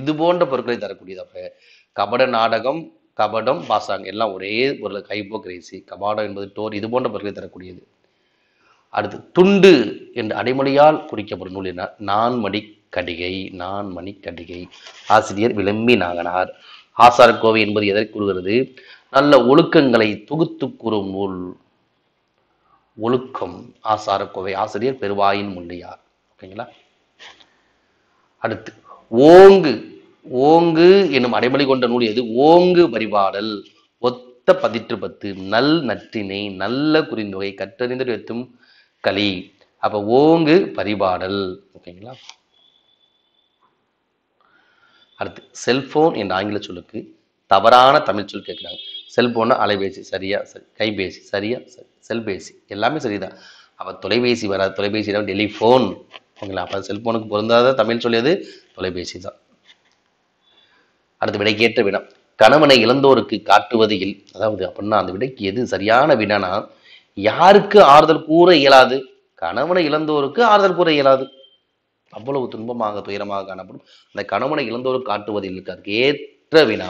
இது போன்ற பொருட்களை தரக்கூடியது. அப்ப கபட நாடகம், கபடம், பாசாங் எல்லாம் ஒரே பொருள். ஹைப்போகிரேசி. கபாடம் என்பது டோர். இது போன்ற பொருட்களை தரக்கூடியது. அடுத்து துண்டு என்ற அடைமொழியால் குறிக்கப்படும் நூல் என்ன? நான்மணி கடிகை. நான்மணி கடிகை. ஆசிரியர் விளம்பி நாகனார். ஆசாரக்கோவை என்பது எதை கூறுகிறது? நல்ல ஒழுக்கங்களை தொகுத்து கூறும் நூல். ஒழுக்கம். ஆசாரக்கோவை. ஆசிரியர் பெருவாயின் முள்ளியார். ஓகேங்களா? அடுத்து ஓங்கு. ஓங்கு என்னும் அடைமொழி கொண்ட நூல் எது? ஓங்கு பரிபாடல். ஒத்த பதிற்று பத்து. நல் நற்றினை. நல்ல குறிந்தொகை. கற்றறிந்து எத்தும் களி. அப்ப ஓங்கு பரிபாடல். ஓகேங்களா? அடுத்து செல்போன் என்ற ஆங்கில சொல்லுக்கு தவறான தமிழ் சொல் கேட்கிறாங்க. செல்போன் அலைபேசி. சரியா? சரி. கைபேசி. சரியா? சரி. செல்பேசி எல்லாமே சரிதான். அப்ப தொலைபேசி வராது. தொலைபேசி டெலிபோன். ஓகேங்களா? அப்ப செல்போனுக்கு பொருந்தாத தமிழ் சொல்லியது தொலைபேசி தான். அடுத்து விடைக்கேற்ற வினா. கணவனை இழந்தோருக்கு காட்டுவது இல். அதாவது அப்படின்னா அந்த விடைக்கு எது சரியான வினானா, யாருக்கு ஆறுதல் கூற இயலாது? கணவனை இழந்தோருக்கு ஆறுதல் கூற இயலாது. அவ்வளவு துன்பமாக துயரமாக காணப்படும் அந்த கணவனை இழந்தோருக்கு காட்டுவது இல்லை. அதுக்கு ஏற்ற வினா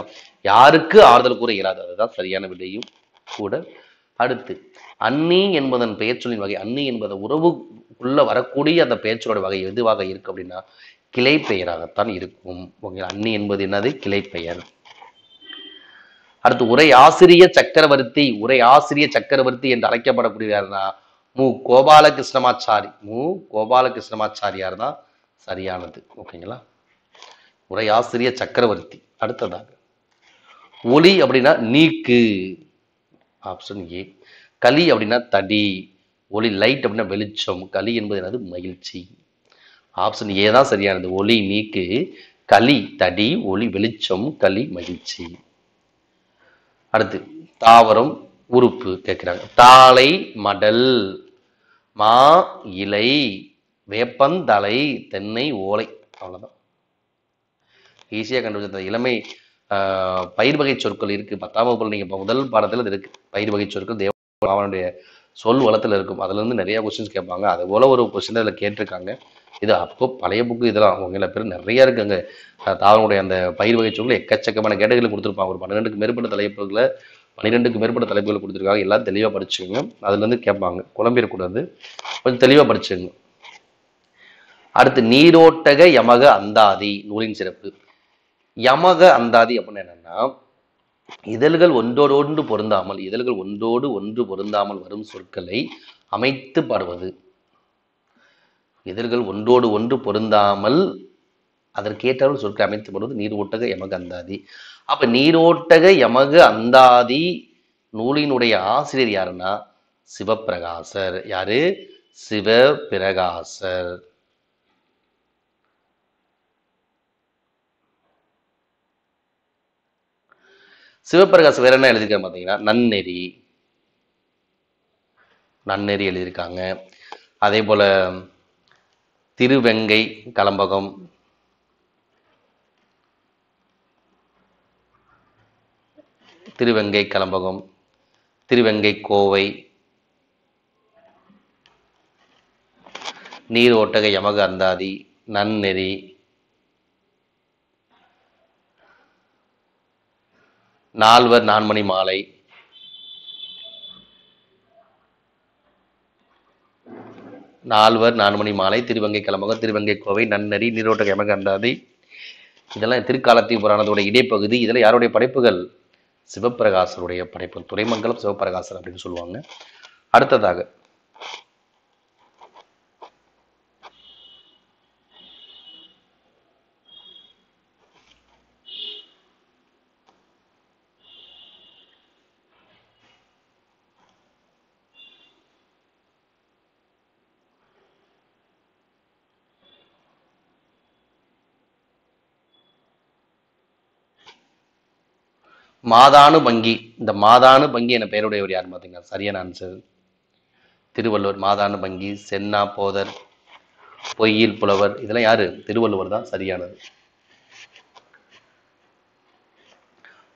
யாருக்கு ஆறுதல் கூற இயலாது. அதுதான் சரியான விடையும் கூட. அடுத்து அன்னி என்பதன் பெயர்ச்சொல்லின் வகை. அன்னி என்பது உறவுக்குள்ள வரக்கூடிய அந்த பெயர்ச்சொலோட வகை எதுவாக இருக்கு அப்படின்னா கிளை பெயராகத்தான் இருக்கும். ஓகேங்களா? அன்னி என்பது என்னது? கிளை பெயர். அடுத்து உரை ஆசிரிய சக்கரவர்த்தி. உரை ஆசிரிய சக்கரவர்த்தி என்று அழைக்கப்படக்கூடியவர்னா மு கோபாலகிருஷ்ணமாச்சாரி. மு கோபாலகிருஷ்ணமாச்சாரியார் தான் சரியானது. ஓகேங்களா? உரை ஆசிரிய சக்கரவர்த்தி. அடுத்ததாக ஒளி அப்படின்னா நீக்கு. Option A. களி அப்படின்னா தடி. ஒளி லைட் அப்படின்னா வெளிச்சம். களி என்பது என்னது? மகிழ்ச்சி. ஆப்ஷன் ஏ தான் சரியானது. ஒளி நீக்கு, களி தடி, ஒளி வெளிச்சம், களி மகிழ்ச்சி. அடுத்து தாவரம் உறுப்பு கேட்கிறாங்க. தாளை மடல், மா இலை, வேப்பந்தலை, தென்னை ஓலை. அவ்வளவுதான். ஈஸியா கண்டுபிடிச்ச இளமை பயிர் வகை சொற்கள் இருக்கு. 10ஆம் வகுப்புல நீங்க முதல் பாடத்துல இது இருக்கு. பயிர் வகை சொற்கள் தேவனுடைய சொல் வளத்துல இருக்கும். அதுல இருந்து நிறைய கொஸ்டின்ஸ் கேட்பாங்க. அது போல ஒரு கொஸ்டின் அதுல கேட்டிருக்காங்க. இது அப்போ பழைய புக்கு இதெல்லாம் உங்களை பேர் நிறைய இருக்குங்க. தாவரனுடைய அந்த பயிர் வகை சொற்கள் எக்கச்சக்கமான கேட்டகரியில் கொடுத்துருப்பாங்க. ஒரு 12க்கு மேற்பட்ட தலைப்புகளை 12க்கு மேற்பட்ட தலைப்புகள் கொடுத்துருக்காங்க. எல்லாம் தெளிவாக படிச்சுங்க. அதுல இருந்து கேட்பாங்க, குழம்பிடக்கூடாது, கொஞ்சம் தெளிவாக படிச்சுங்க. அடுத்து நீரோட்டக யமக அந்தாதி நூலின் சிறப்பு. யமக அந்தாதி அப்படின்னு என்னன்னா, இதழ்கள் ஒன்றோடு ஒன்று பொருந்தாமல் வரும் சொற்களை அமைத்து பாடுவது. இதழ்கள் ஒன்றோடு ஒன்று பொருந்தாமல் அதற்கேற்றால் சொற்களை அமைத்து பாடுவது நீரோட்டக யமக அந்தாதி. அப்ப நீரோட்டக யமக அந்தாதி நூலினுடைய ஆசிரியர் யாருன்னா சிவப்பிரகாசர். யாரு? சிவபிரகாசர். சிவபிரகாசம் வேற என்ன எழுதியிருக்காங்க பார்த்தீங்கன்னா, நன்னெறி எழுதியிருக்காங்க. அதே போல திருவெங்கை கலம்பகம், திருவெங்கை கோவை, நீரோட்டக யமக அந்தாதி, நன்னெறி, நால்வர் நான்மணி மாலை, திருவெங்கை கலம்பகம், திருவெங்கை கோவை, நன்னெறி, நீரோட்டக யமக அந்தாதி, இதெல்லாம் திருக்காலத்தி புராணத்தோட இடைப்பகுதி. இதெல்லாம் யாருடைய படைப்புகள்? சிவப்பிரகாசருடைய படைப்பு. துறைமங்கலம் சிவப்பிரகாசர் அப்படின்னு சொல்லுவாங்க. அடுத்ததாக மாதானு பங்கி. இந்த மாதானு பங்கி என பெயருடையவர் யார் பார்த்தீங்கன்னா, சரியான ஆன்சர் திருவள்ளுவர். மாதானு பங்கி, சென்னா போதர், பொய்யில் புலவர், இதெல்லாம் யாரு? திருவள்ளுவர் தான் சரியானது.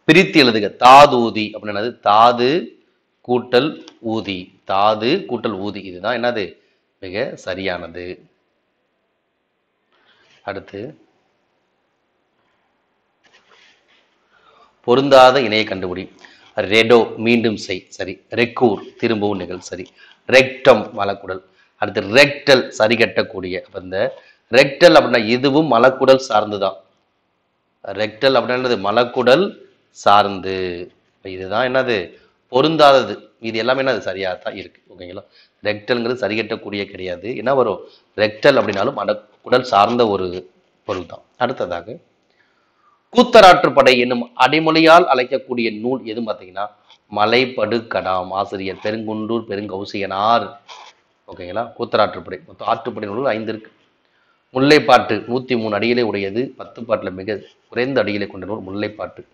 பிரித்து எழுதுக. தாதூதி அப்படின்னு என்னது? தாது கூட்டல் ஊதி. தாது கூட்டல் ஊதி, இதுதான் என்னது? மிக சரியானது. அடுத்து பொருந்தாத இணையை கண்டுபிடி. ரெடோ மீண்டும் செய், சரி. ரெக்கூர் திரும்பவும் நிகழ், சரி. ரெக்டம் மலக்குடல். அடுத்து ரெக்டல் சரி கட்டக்கூடிய. அப்ப இந்த ரெக்டல் அப்படின்னா இதுவும் மலக்குடல் சார்ந்துதான். ரெக்டல் அப்படின்றது மலக்குடல் சார்ந்து. இதுதான் என்னது? பொருந்தாதது. இது எல்லாமே என்னது? சரியா தான் இருக்கு. ஓகேங்களா? ரெக்டல்ங்கிறது சரி கட்டக்கூடிய கிடையாது. என்ன வரும்? ரெக்டல் அப்படின்னாலும் மலக்குடல் சார்ந்த ஒரு பொருள் தான். அடுத்ததாக கூத்தராற்றுப்படை என்னும் அடைமொழியால் அழைக்கக்கூடிய நூல் எது பார்த்தீங்கன்னா, மலைபடுகடாம். ஆசிரியர் பெருங்குன்றூர் பெருங்கௌசியனார். ஓகேங்களா? கூத்தராற்றுப்படை. மொத்தம் ஆற்றுப்படை நூல்கள் 5 இருக்கு. முல்லைப்பாட்டு 103 அடிகளை உடையது. 10 பாட்டுல மிக குறைந்த அடிகளை கொண்ட நூல் முல்லைப்பாட்டு.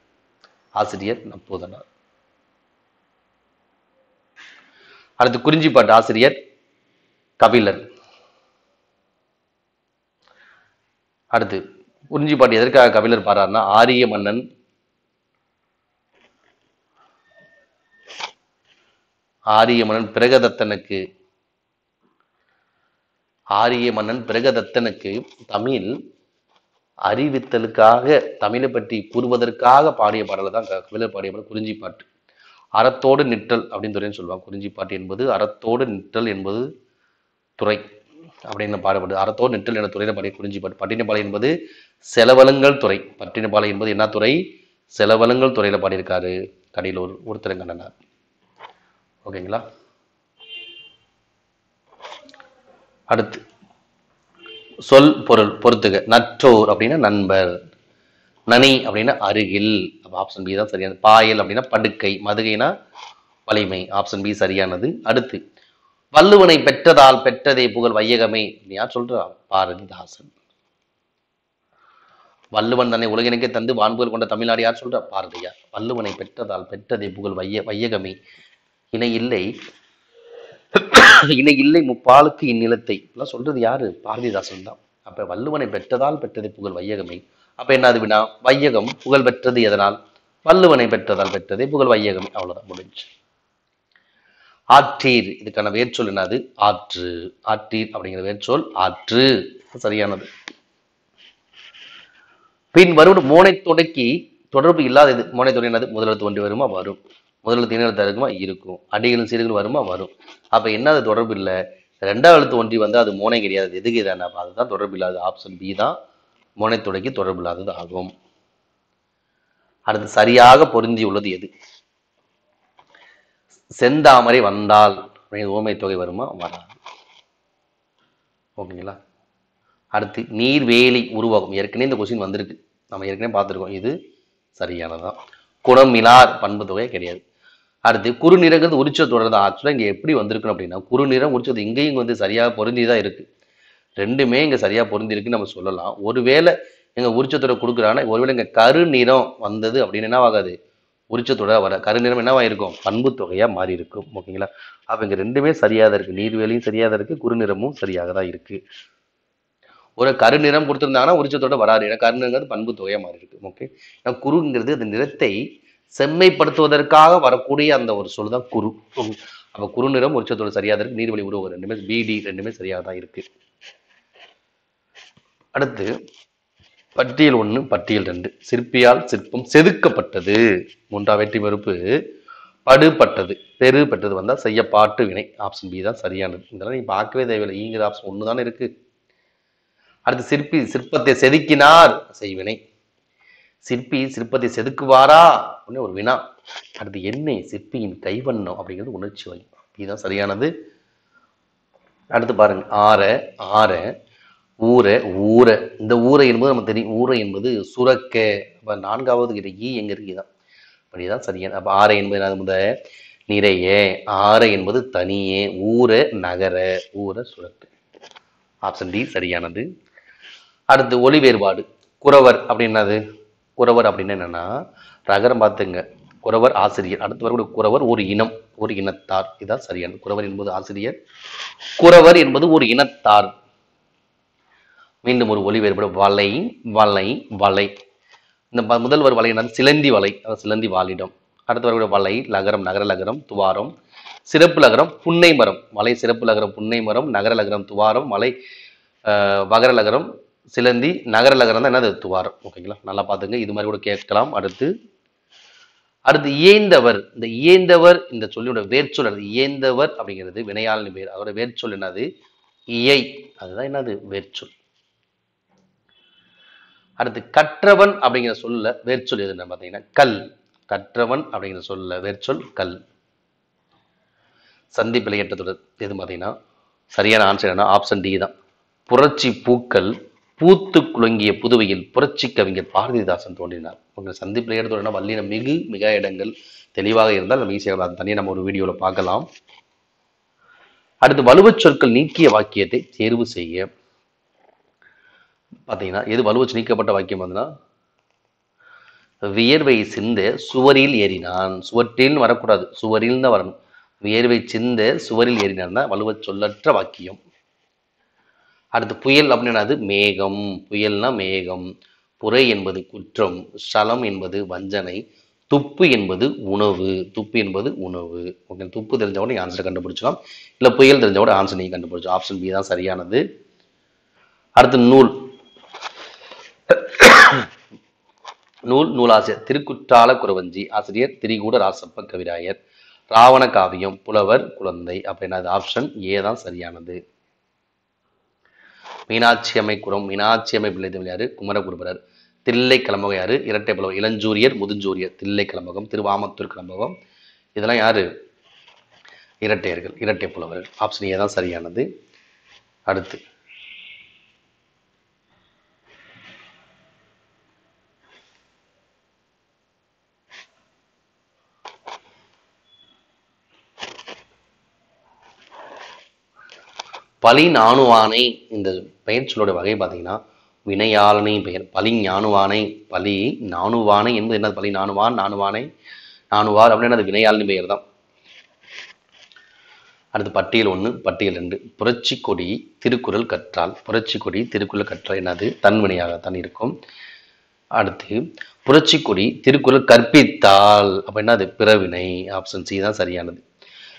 ஆசிரியர் நப்பூதனார். அடுத்து குறிஞ்சிப்பாட்டு. ஆசிரியர் கபிலர். அடுத்து குறிஞ்சிப்பாட்டு எதற்காக கபிலர் பாடுறாருன்னா, ஆரிய மன்னன் பிரகதத்தனுக்கு தமிழ் அறிவித்தலுக்காக, தமிழை பற்றி கூறுவதற்காக பாடிய பாடலை தான் கபிலர் பாடிய பாடல் குறிஞ்சிப்பாட்டு. அறத்தோடு நிற்றல் அப்படின்னு துறைன்னு சொல்லுவாங்க. குறிஞ்சிப்பாட்டு என்பது அறத்தோடு நிற்றல் என்பது துறை அப்படின்னு பாடப்படுது. அறத்தோடு நிற்றல் என துறையில பாடிய குறிஞ்சிப்பாட்டு. பட்டினப்பாலை என்பது செலவலங்கள் துறை. பட்டினப்பாலை என்பது என்ன துறை? செலவலங்கள் துறையில பாடியிருக்காரு கடிலூர் உருத்திரங்கண்ணனார். ஓகேங்களா? அடுத்து சொல் பொருள் பொறுத்துக. நற்றோர் அப்படின்னா நண்பர், நனி அப்படின்னா அருகில். ஆப்ஷன் பி தான் சரியானது. பாயல் அப்படின்னா படுக்கை, மதுகைனா வலிமை. ஆப்ஷன் பி சரியானது. அடுத்து வள்ளுவனை பெற்றதால் பெற்றதே புகழ் வையகமே. யார் சொல்றா? பாரதிதாசன். வள்ளுவன் தன்னை உலகினைக்கே தந்து வான்புகள் கொண்ட தமிழ்நாடு யார் சொல்றா? பாரதியார். வள்ளுவனை பெற்றதால் பெற்றதே புகழ் வையகமே. இணை இல்லை முப்பாலுக்கு இந்நிலத்தை சொல்றது யாரு? பாரதிதாசன் தான். அப்ப வள்ளுவனை பெற்றதால் பெற்றதை புகழ் வையகமே. அப்ப என்ன அது வினா? வையகம் புகழ் பெற்றது எதனால்? வள்ளுவனை பெற்றதால் பெற்றதே புகழ் வையகம். அவ்வளவுதான், முடிஞ்சு. ஆற்றீர், இதுக்கான வேர்ச்சொல் என்னது? ஆற்று. ஆற்றீர் அப்படிங்கிற வேர்ச்சொல் ஆற்று, சரியானது. பின் வரும் மோனை தொடக்கி தொடர்பு இல்லாதது. மோனை தொடர் என்னது? முதலெழுத்து ஒன்றி வருமா? வரும். முதலெழுத்து இணையெழுத்தா இருக்குமா? இருக்கும். அடிகளும் சீர்கள் வருமா? வரும். அப்ப என்னது தொடர்பு இல்லை? ரெண்டாவது எழுத்து ஒன்றி வந்து அது மோனை கிடையாது. எதுக்கு தானே? அதுதான் தொடர்பு இல்லாதது. ஆப்ஷன் பி தான் மோனை தொடக்கி தொடர்பு இல்லாதது ஆகும். அடுத்து சரியாக பொருந்தி உள்ளது எது? செந்தாமரை வந்தால் ஓமை தொகை வருமா? வராது. ஓகேங்களா? அடுத்து நீர்வேலி உருவாகும். ஏற்கனவே இந்த கொஸ்டின் வந்திருக்கு, நம்ம ஏற்கனவே பார்த்துருக்கோம். இது சரியானதான். குணமிலார் பண்பு தொகை கிடையாது. அடுத்து குறுநிறங்கிறது உரிச்ச தொடர் தான். ஆக்சுவலாக இங்கே எப்படி வந்திருக்கணும் அப்படின்னா, குறுநிறம் உரிச்சது இங்கேயும் வந்து சரியாக பொருந்தி தான் இருக்கு. ரெண்டுமே இங்கே சரியாக பொருந்தி இருக்குன்னு நம்ம சொல்லலாம். ஒருவேளை எங்க உரிச்சத்தொடர் கொடுக்குறாங்கன்னா, ஒருவேளை இங்கே கருநிறம் வந்தது அப்படின்னு என்ன ஆகாது? உரிச்சத்தொடர் வர கருநிறம் என்னவா இருக்கும்? பண்பு தொகையா மாறி இருக்கும். ஓகேங்களா? அப்ப இங்க ரெண்டுமே சரியாக தான் இருக்கு. நீர்வேலியும் சரியாக தான் இருக்கு, குறுநிறமும் சரியாக தான் இருக்கு. ஒரு கருநிறம் கொடுத்துருந்தாங்கன்னா உரிச்சத்தோட வராது. ஏன்னா கருநிறங்கிறது பண்பு தொகையா மாறி இருக்கு. ஓகே, குறுங்கிறது அந்த நிறத்தை செம்மைப்படுத்துவதற்காக வரக்கூடிய அந்த ஒரு சொல் தான் குறு. அப்ப குறுநிறம் உரிச்சத்தோட சரியாக இருக்கு. நீர்வழி உருவம் ரெண்டுமே பிடி ரெண்டுமே சரியாக தான் இருக்கு. அடுத்து பட்டியல் 1 பட்டியல் 2. சிற்பியால் சிற்பம் செதுக்கப்பட்டது. மூன்றாம் வெற்றி மறுப்பு படுபட்டது. பெருப்பட்டது வந்தா செய்யப்பாட்டு வினை. ஆப்ஷன் பி தான் சரியானது. இதெல்லாம் நீ பார்க்கவே தேவையில்லை, ஈங்கிற ஆப்ஷன் 1 தானே இருக்கு. அடுத்து சிற்பி சிற்பத்தை செதுக்கினார் செய்வினை. சிற்பி சிற்பத்தை செதுக்குவாரா ஒரு வினா. அடுத்து எண்ணெய் சிற்பியின் கைவண்ணம் அப்படிங்கிறது உணர்ச்சி வழி. இதுதான் சரியானது. அடுத்து பாருங்க ஆற ஆற ஊரை ஊரை. இந்த ஊரை என்பது நமக்கு தெரியும். ஊரை என்பது சுரக்க. அப்ப நான்காவது ஈ எங்க இருக்குதான். அப்படிதான் சரியான. அப்ப ஆரை என்பது என்னது? முத நிறைய. ஆரை என்பது தனியே. ஊரை நகர. ஊரை சுரக்க. ஆப்ஷன் டி சரியானது. அடுத்து ஒலி வேறுபாடு. குறவர் அப்படின்னது. குறவர் அப்படின்னு என்னன்னா ரகரம் பார்த்துங்க. குறவர் ஆசிரியர். அடுத்து வரக்கூடிய குறவர் ஒரு இனம், ஒரு இனத்தார். இதுதான் சரியானது. குறவர் என்பது ஆசிரியர், குறவர் என்பது ஒரு இனத்தார். மீண்டும் ஒரு ஒலி வேறுபாடு. வலை வலை வலை. இந்த முதல் ஒரு வலை என்னது? சிலந்தி வலை. சிலந்தி வாழிடம். அடுத்து வரக்கூடிய வலை லகரம் நகர லகரம் துவாரம். சிறப்பு லகரம் புன்னை மரம். வலை சிறப்பு லகரம் புன்னை மரம். நகர லகரம் துவாரம். வலை வகர லகரம் சிலந்தி. நகர லகரம் தான் என்னது? துவாரம். ஓகேங்களா? நல்லா பார்த்துங்க, இது மாதிரி கூட கேட்கலாம். அடுத்து இயைந்தவர். இந்த இயைந்தவர் இந்த சொல்லியோட வேர்ச்சொல் அது. இயைந்தவர் அப்படிங்கிறது வினையாளன் பேர். அதோட வேர்ச்சொல் என்னது? இயை. அதுதான் என்னது? வேர்ச்சொல். அடுத்து கற்றவன் அப்படிங்கிற சொல்ல வேர்ச்சொல் எதுன்னு பார்த்தீங்கன்னா கல். கற்றவன் அப்படிங்கிற சொல்ல வேர்ச்சொல் கல். சந்தி பிழையற்ற தொடர் எது பார்த்தீங்கன்னா சரியான ஆன்சர் என்ன? ஆப்ஷன் டி தான். புரட்சி பூக்கள் பூத்து குலுங்கிய புதுவையில் புரட்சி கவிஞர் பாரதிதாசன் தோன்றினார். உங்களுக்கு சந்தி பிழையற்ற தொடர்னா வல்லின மிகு மிக இடங்கள் தெளிவாக இருந்தால் நம்ம ஈஸியாக தனியாக நம்ம ஒரு வீடியோவில் பார்க்கலாம். அடுத்து வலுவச் சொற்கள் நீக்கிய வாக்கியத்தை தேர்வு செய்ய. பார்த்தீங்கன்னா எது வலுவச்சு நீக்கப்பட்ட வாக்கியம் வந்துன்னா வியர்வை சிந்த சுவரில் ஏறினான். சுவற்றில் வரக்கூடாது, சுவரில் தான் வரணும். வியர்வை சிந்த சுவரில் ஏறினான் தான் வலுவ சொல்லற்ற வாக்கியம். அடுத்து புயல் அப்படின்னா மேகம். புயல்னா மேகம். புரை என்பது குற்றம். சலம் என்பது வஞ்சனை. துப்பு என்பது உணவு. துப்பு என்பது உணவு. ஓகே, துப்பு தெரிஞ்சவங்க நீங்க ஆன்சரை கண்டுபிடிச்சலாம். இல்லை புயல் தெரிஞ்சவங்க ஆன்சர் நீங்க கண்டுபிடிச்சோம். ஆப்ஷன் பி தான் சரியானது. அடுத்து நூல். நூல் நூலாசிரியர் திருக்குற்றால குறவஞ்சி. ஆசிரியர் திரிகூட ராசப்ப கவிராயர். ராவண காவியம் புலவர் குழந்தை. அப்படின்னா ஆப்ஷன் ஏ தான் சரியானது. மீனாட்சி அம்மை குரம். மீனாட்சி அம்மை பிள்ளை தமிழ் யாரு? குமரகுருபரர். தில்லை கிளம்பகம் யாரு? இரட்டை புலவர். இளஞ்சூரியர் முதுஞ்சூரியர். தில்லை கிளம்பகம் திருவாமத்தூர் கிளம்பகம். இதெல்லாம் யாரு? இரட்டையர்கள், இரட்டை புலவர்கள். ஆப்ஷன் ஏ தான் சரியானது. அடுத்து பழி நாணுவானை. இந்த பெயர் சொல்லோட வகை பார்த்தீங்கன்னா வினையாளனை பெயர். பழி ஞானுவானை. பழி நாணுவானை என்பது என்னது? பழி நாணுவான் நாணுவானை நாணுவார் அப்படின்னு அது வினையாளனி பெயர் தான். அடுத்து பட்டியல் 1 பட்டியல் 2. புரட்சி கொடி திருக்குறள் கற்றால். புரட்சி கொடி திருக்குறள் கற்றால் என்னது? தன்வினையாகத்தான் இருக்கும். அடுத்து புரட்சிக்கொடி திருக்குறள் கற்பித்தால் அப்ப என்னது பிறவினை. ஆப்ஷன் சி தான் சரியானது.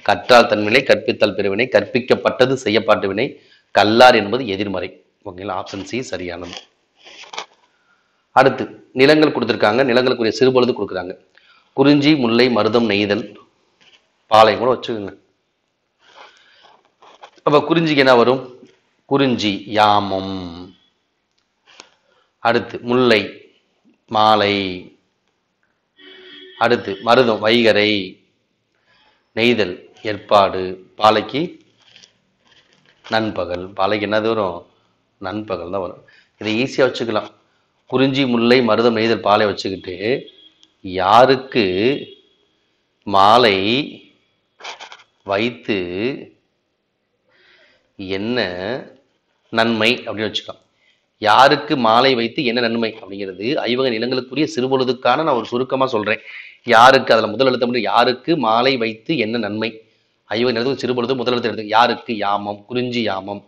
கற்றால் தன்வினை, கற்பித்தால் பிறவினை, கற்பிக்கப்பட்டது செய்யப்பாட்டு வினை, கல்லார் என்பது எதிர்மறை. ஓகேங்களா, ஆப்ஷன் சி சரியானது. அடுத்து நிலங்கள் கொடுத்துருக்காங்க, நிலங்களுக்குரிய சிறுபொழுது கொடுக்குறாங்க. குறிஞ்சி, முல்லை, மருதம், நெய்தல், பாளையம் கூட வச்சுக்கோங்க. அப்ப குறிஞ்சிக்கு என்ன வரும்? குறிஞ்சி யாமம். அடுத்து முல்லை மாலை. அடுத்து மருதம் வைகரை. நெய்தல் ஏற்பாடு. பாலைக்கு நண்பகல். பாலைக்கு என்னது வரும்? நண்பகல் தான் வரும். இதை ஈஸியாக வச்சுக்கலாம். குறிஞ்சி, முல்லை, மருதம், நெய்தல், பாலை வச்சுக்கிட்டு யாருக்கு மாலை வைத்து என்ன நன்மை அப்படின்னு வச்சுக்கலாம். யாருக்கு மாலை வைத்து என்ன நன்மை அப்படிங்கிறது ஐவகை நிலங்களுக்குரிய சிறுபொழுதுக்கான நான் ஒரு சுருக்கமாக சொல்கிறேன். யாருக்கு, அதில் முதல் எழுத்த முடியும். யாருக்கு மாலை வைத்து என்ன நன்மை. ஐவகை நிலத்துக்கு சிறுபொழுது முதல் எழுத்து எடுத்து யாருக்கு யாமம். குறிஞ்சி யாமம்.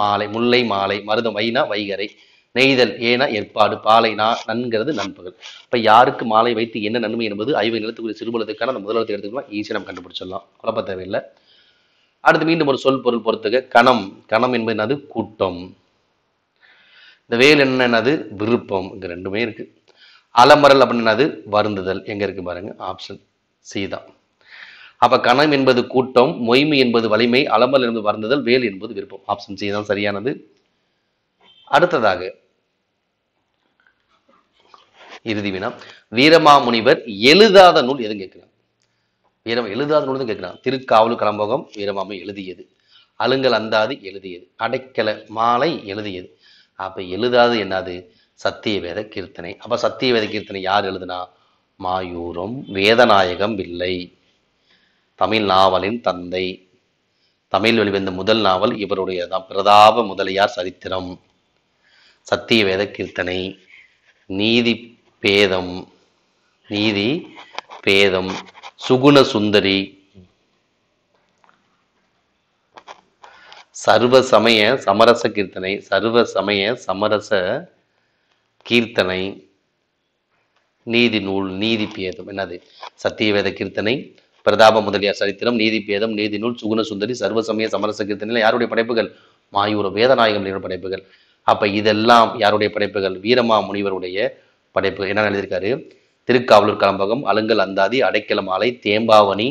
மாலை. முல்லை மாலை. மருதம் வைனா வைகரை. நெய்தல் ஏனா ஏற்பாடு. பாலை நன்கிறது நண்பகல். இப்போ யாருக்கு மாலை வைத்து என்ன நன்மை என்பது ஐவகை நிலத்துக்குரிய சிறுபொழுதுக்கான அந்த முதல் எழுத்து எடுத்துக்கலாம். ஈஸியாக நம்ம கண்டுபிடிச்சிடலாம், குழப்ப தேவையில்லை. அடுத்து மீண்டும் ஒரு சொல் பொருள் பொறுத்துக்க. கணம். கணம் என்பது என்னது? கூட்டம். இந்த வேல் என்னது? விருப்பம். இங்க ரெண்டுமே இருக்கு. அலமரல் அப்படின்னது வருந்துதல். எங்க இருக்கு பாருங்க, ஆப்ஷன் சி தான். அப்ப கணம் என்பது கூட்டம், மொய்மை என்பது வலிமை, அலமரல் என்பது வருந்துதல், வேல் என்பது விருப்பம். ஆப்ஷன் சி தான் சரியானது. அடுத்ததாக இறுதி வினா. வீரமாமுனிவர் எழுதாத நூல் எதுவும் கேட்கிறான். எழுதாத நூல் தான் கேட்கிறான். திருக்காவலூர் கலம்பகம் வீரமாமு எழுதியது. அலுங்கல் அந்தாதி எழுதியது. அடைக்கல மாலை எழுதியது. அப்ப எழுதாது என்னது? சத்தியவேத கீர்த்தனை. அப்ப சத்தியவேத கீர்த்தனை யார் எழுதுனா? மாயூரம் வேதநாயகம் பிள்ளை. தமிழ் நாவலின் தந்தை. தமிழ் வெளிவந்த முதல் நாவல் இவருடையதான். பிரதாப முதலியார் சரித்திரம். சத்தியவேத கீர்த்தனை. நீதி பேதம். நீதி பேதம். சுகுண சுந்தரி. சர்வ சமய சமரச கீர்த்தனை. சர்வ சமய சமரச கீர்த்தனை. நீதி நூல். நீதி பேதம் என்னது? சத்தியவேத கீர்த்தனை, பிரதாப முதலியார் சரித்திரம், நீதி பேதம், நீதி நூல், சுகுண சுந்தரி, சர்வ சமய சமரச கீர்த்தனை யாருடைய படைப்புகள்? மாயூர வேதநாயகம் படைப்புகள். அப்ப இதெல்லாம் யாருடைய படைப்புகள்? வீரமா முனிவருடைய படைப்புகள். என்ன எழுதியிருக்காரு? திருக்காவலூர் கலம்பகம், அலுங்கல் அந்தாதி, அடைக்கல மாலை, தேம்பாவணி,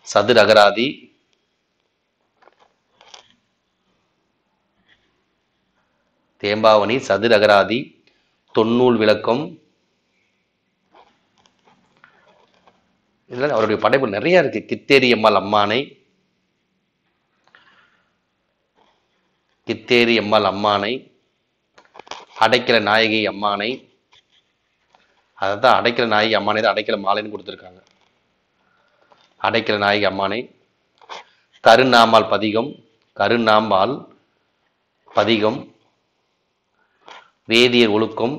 சதுர அகராதி, தேம்பாவணி, சதுர அகராதி, தொன்னூல் விளக்கம். இதுல அவருடைய படைப்பு நிறைய இருக்கு. கித்தேரியம்மாள் அம்மானை, கித்தேரியம்மாள் அம்மானை, அடைக்கல நாயகி அம்மானை. அதான் அடைக்கல நாயகி அம்மானை தான் அடைக்கல மாலைன்னு கொடுத்துருக்காங்க. அடைக்கல நாயகி அம்மானை. கருநாமால் பதிகம். கருநாமால் பதிகம். வேதியர் ஒழுக்கம்.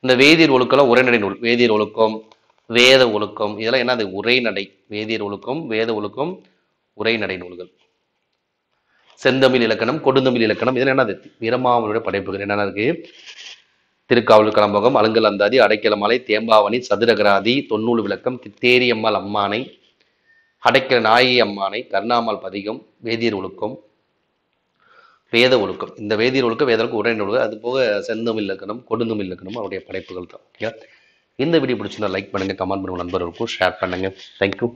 இந்த வேதியர் ஒழுக்கம் உரைநடை நூல். வேதியர் ஒழுக்கம், வேத ஒழுக்கம், இதெல்லாம் என்னது? உரைநடை. வேதியர் ஒழுக்கம், வேத ஒழுக்கம், உரைநடை நூல்கள். செந்தமிழ் இலக்கணம், கொடுந்தமிழ் இலக்கணம், இதெல்லாம் என்னது? வீரமாமுனிவருடைய படைப்புகள். என்னென்ன இருக்கு? திருக்காவலூர் கலம்பகம், அலுங்கல் அந்தாதி, அடைக்கல மாலை, தேம்பாவணி, சதுரகராதி, தொன்னூல் விளக்கம், கித்தேரியம்மாள் அம்மானை, அடைக்கல நாயகி அம்மானை, கருணாமால் பதிகம், வேதியர் ஒழுக்கம், வேத ஒழுக்கம். இந்த வேதியர் ஒழுக்கம், வேத ஒழுக்கம், உரை நூல்கள். அது போக செந்தமிழ் இலக்கணம், கொடுந்தமிழ் இலக்கணம் அவருடைய படைப்புகள் தான். இந்த வீடியோ பிடிச்சிருந்தா லைக் பண்ணுங்க, கமெண்ட் பண்ணுங்க, நண்பர்களுக்கும் ஷேர் பண்ணுங்க. தேங்க்யூ.